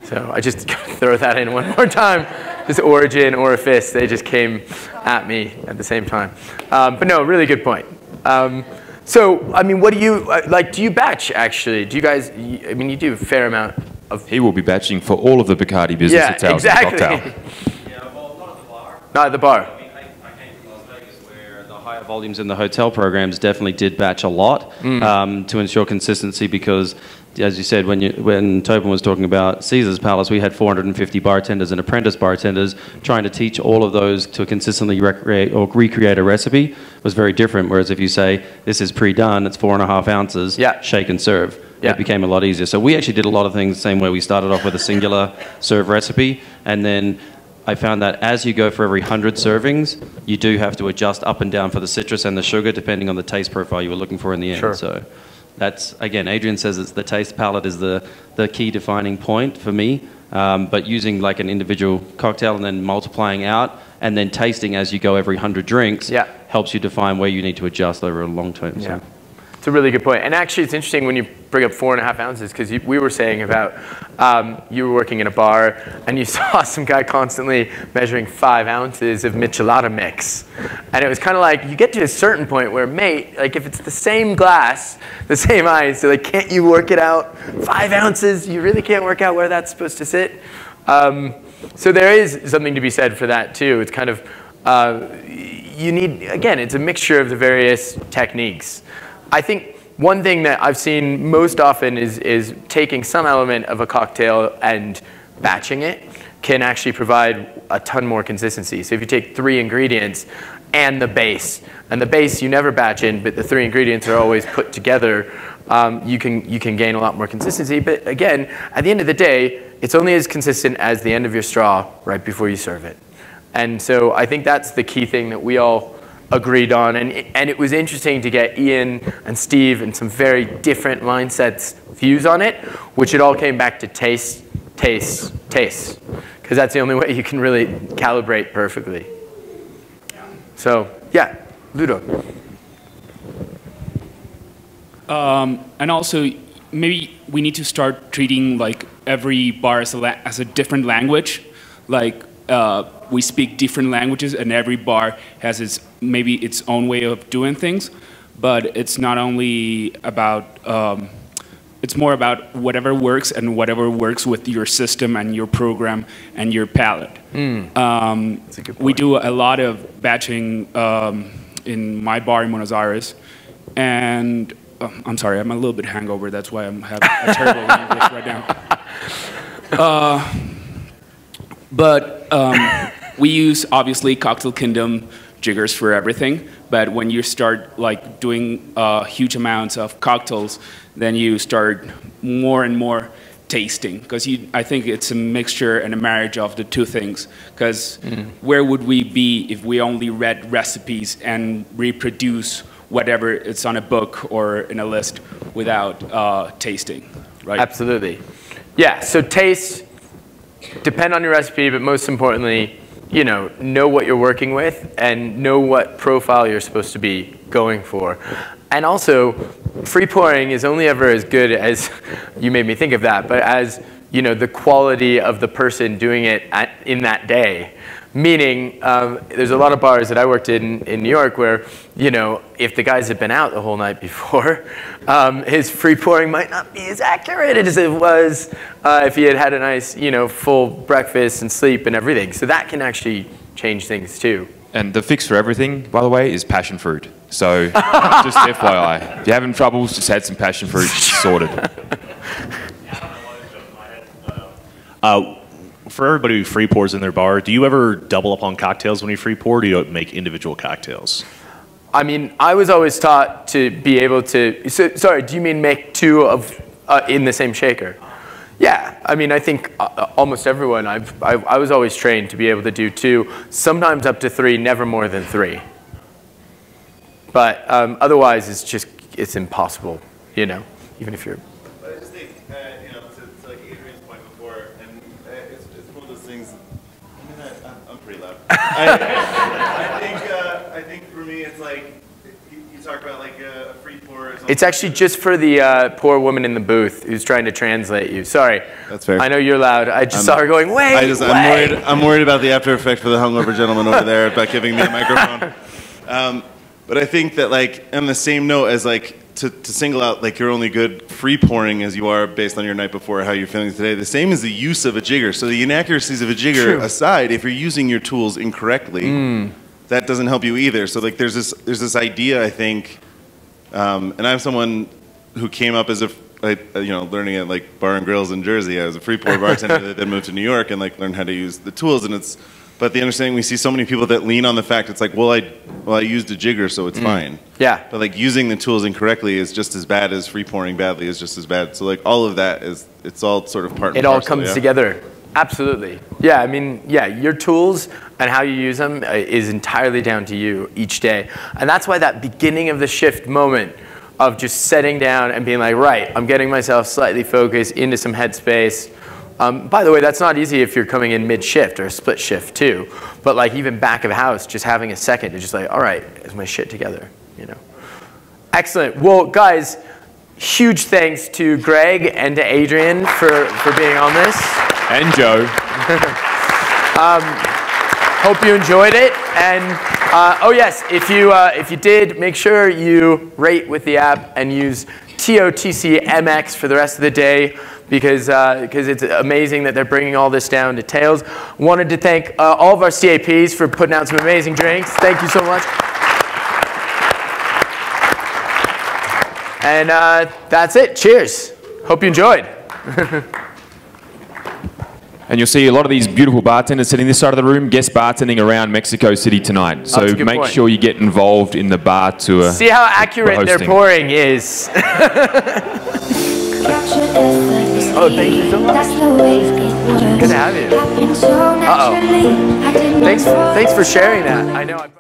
So I just throw that in one more time. This origin, orifice, they just came at me at the same time. But no, really good point. So, I mean, what do you, like, do you batch, actually? Do you guys, I mean, you do a fair amount of... He will be batching for all of the Bacardi business at Tales exactly. Cocktail. Yeah, well, not at the bar. Not at the bar. I mean, I came from Las Vegas where The higher volumes in the hotel programs definitely did batch a lot to ensure consistency because, as you said, when Tobin was talking about Caesar's Palace, we had 450 bartenders and apprentice bartenders trying to teach all of those to consistently recreate a recipe was very different. Whereas if you say, this is pre-done, it's 4.5 ounces, shake and serve. It became a lot easier. So we actually did a lot of things the same way. We started off with a singular serve recipe, and then I found that as you go for every 100 servings, you do have to adjust up and down for the citrus and the sugar depending on the taste profile you were looking for in the end. Sure. So that's, again, Adrian says it's the taste palette is the key defining point for me, but using like an individual cocktail and then multiplying out and then tasting as you go every 100 drinks helps you define where you need to adjust over a long term. Yeah. It's a really good point. And actually, it's interesting when you bring up 4.5 ounces, because we were saying about you were working in a bar, and you saw some guy constantly measuring 5 ounces of michelada mix. And it was kind of like, you get to a certain point where, mate, like if it's the same glass, the same ice, so like, can't you work it out? 5 ounces, you really can't work out where that's supposed to sit? So there is something to be said for that, too. It's kind of, you need, again, it's a mixture of the various techniques. I think one thing that I've seen most often is taking some element of a cocktail and batching it can actually provide a ton more consistency. So if you take 3 ingredients and the base you never batch in, but the 3 ingredients are always put together, you can gain a lot more consistency. But again, at the end of the day, it's only as consistent as the end of your straw right before you serve it. And so I think that's the key thing that we all agreed on, and it was interesting to get Ian and Steve and some very different mindsets views on it, which it all came back to taste, taste, taste, because that's the only way you can really calibrate perfectly. So yeah, Ludo. And also, maybe we need to start treating like every bar as a different language, like. We speak different languages, and every bar has maybe its own way of doing things. But it's not only about, it's more about whatever works and whatever works with your system and your program and your palate. That's a good point. We do a lot of batching in my bar in Buenos Aires, and I'm sorry, I'm a little bit hangover. That's why I'm having a terrible English right now. But we use, obviously, Cocktail Kingdom jiggers for everything. But when you start like doing huge amounts of cocktails, then you start more and more tasting. Because I think it's a mixture and a marriage of the two things. Because where would we be if we only read recipes and reproduce whatever it's on a book or in a list without tasting, right? Absolutely. Yeah, so taste. Depend on your recipe, but most importantly, know what you're working with and know what profile you're supposed to be going for. And also, free pouring is only ever as good as, you made me think of that, but as the quality of the person doing it in that day. Meaning, there's a lot of bars that I worked in New York where, if the guys had been out the whole night before, his free pouring might not be as accurate as it was if he had had a nice, full breakfast and sleep and everything. So that can actually change things too. And the fix for everything, by the way, is passion fruit. So just FYI, if you're having troubles, just add some passion fruit, sorted. For everybody who free pours in their bar, do you ever double up on cocktails when you free pour, or do you make individual cocktails? I mean, I was always taught to be able to, sorry, do you mean make 2 of in the same shaker? Yeah, I mean, I think almost everyone, I was always trained to be able to do 2, sometimes up to 3, never more than 3. But otherwise, it's impossible, even if you're. I just think, to like Adrian's point before, and it's one of those things. I mean, I'm pretty loud. I think for me, it's like he's you talk about like a free pour? It's actually just for the poor woman in the booth who's trying to translate you. Sorry. That's fair. I know you're loud. I just saw her going, wait, I'm worried about the after effect for the hungover gentleman over there about giving me a microphone. But I think that like on the same note as like to single out like you're only good free pouring as you are based on your night before, how you're feeling today, the same is the use of a jigger. So the inaccuracies of a jigger aside, if you're using your tools incorrectly, that doesn't help you either. So like there's this idea, I think, and I'm someone who came up as learning at like bar and grills in Jersey. I was a free pour bartender that then moved to New York and like learned how to use the tools. And but the understanding, we see so many people that lean on the fact it's like, well, I used a jigger, so it's fine. Yeah. But like using the tools incorrectly is just as bad as free pouring badly is just as bad. So like all of that it's all sort of part and parcel. It all comes together. Absolutely. Yeah, I mean, yeah, your tools and how you use them is entirely down to you each day. And that's why that beginning of the shift moment of just setting down and being like, right, I'm getting myself slightly focused into some headspace. By the way, that's not easy if you're coming in mid-shift or a split shift too. But like even back of house, just having a second to just like, all right, is my shit together, you know? Excellent. Well, guys, huge thanks to Greg and to Adrian for being on this. And Joe. Hope you enjoyed it. And oh yes, if you did, make sure you rate with the app and use TOTC for the rest of the day, because it's amazing that they're bringing all this down to Tails. Wanted to thank all of our CAPs for putting out some amazing drinks. Thank you so much. And that's it. Cheers. Hope you enjoyed. And you'll see a lot of these beautiful bartenders sitting this side of the room, guest bartending around Mexico City tonight. So make sure you get involved in the bar tour. See how accurate their pouring is. Oh, thank you so much. Good to have you. Uh-oh. Thanks for sharing that. I know.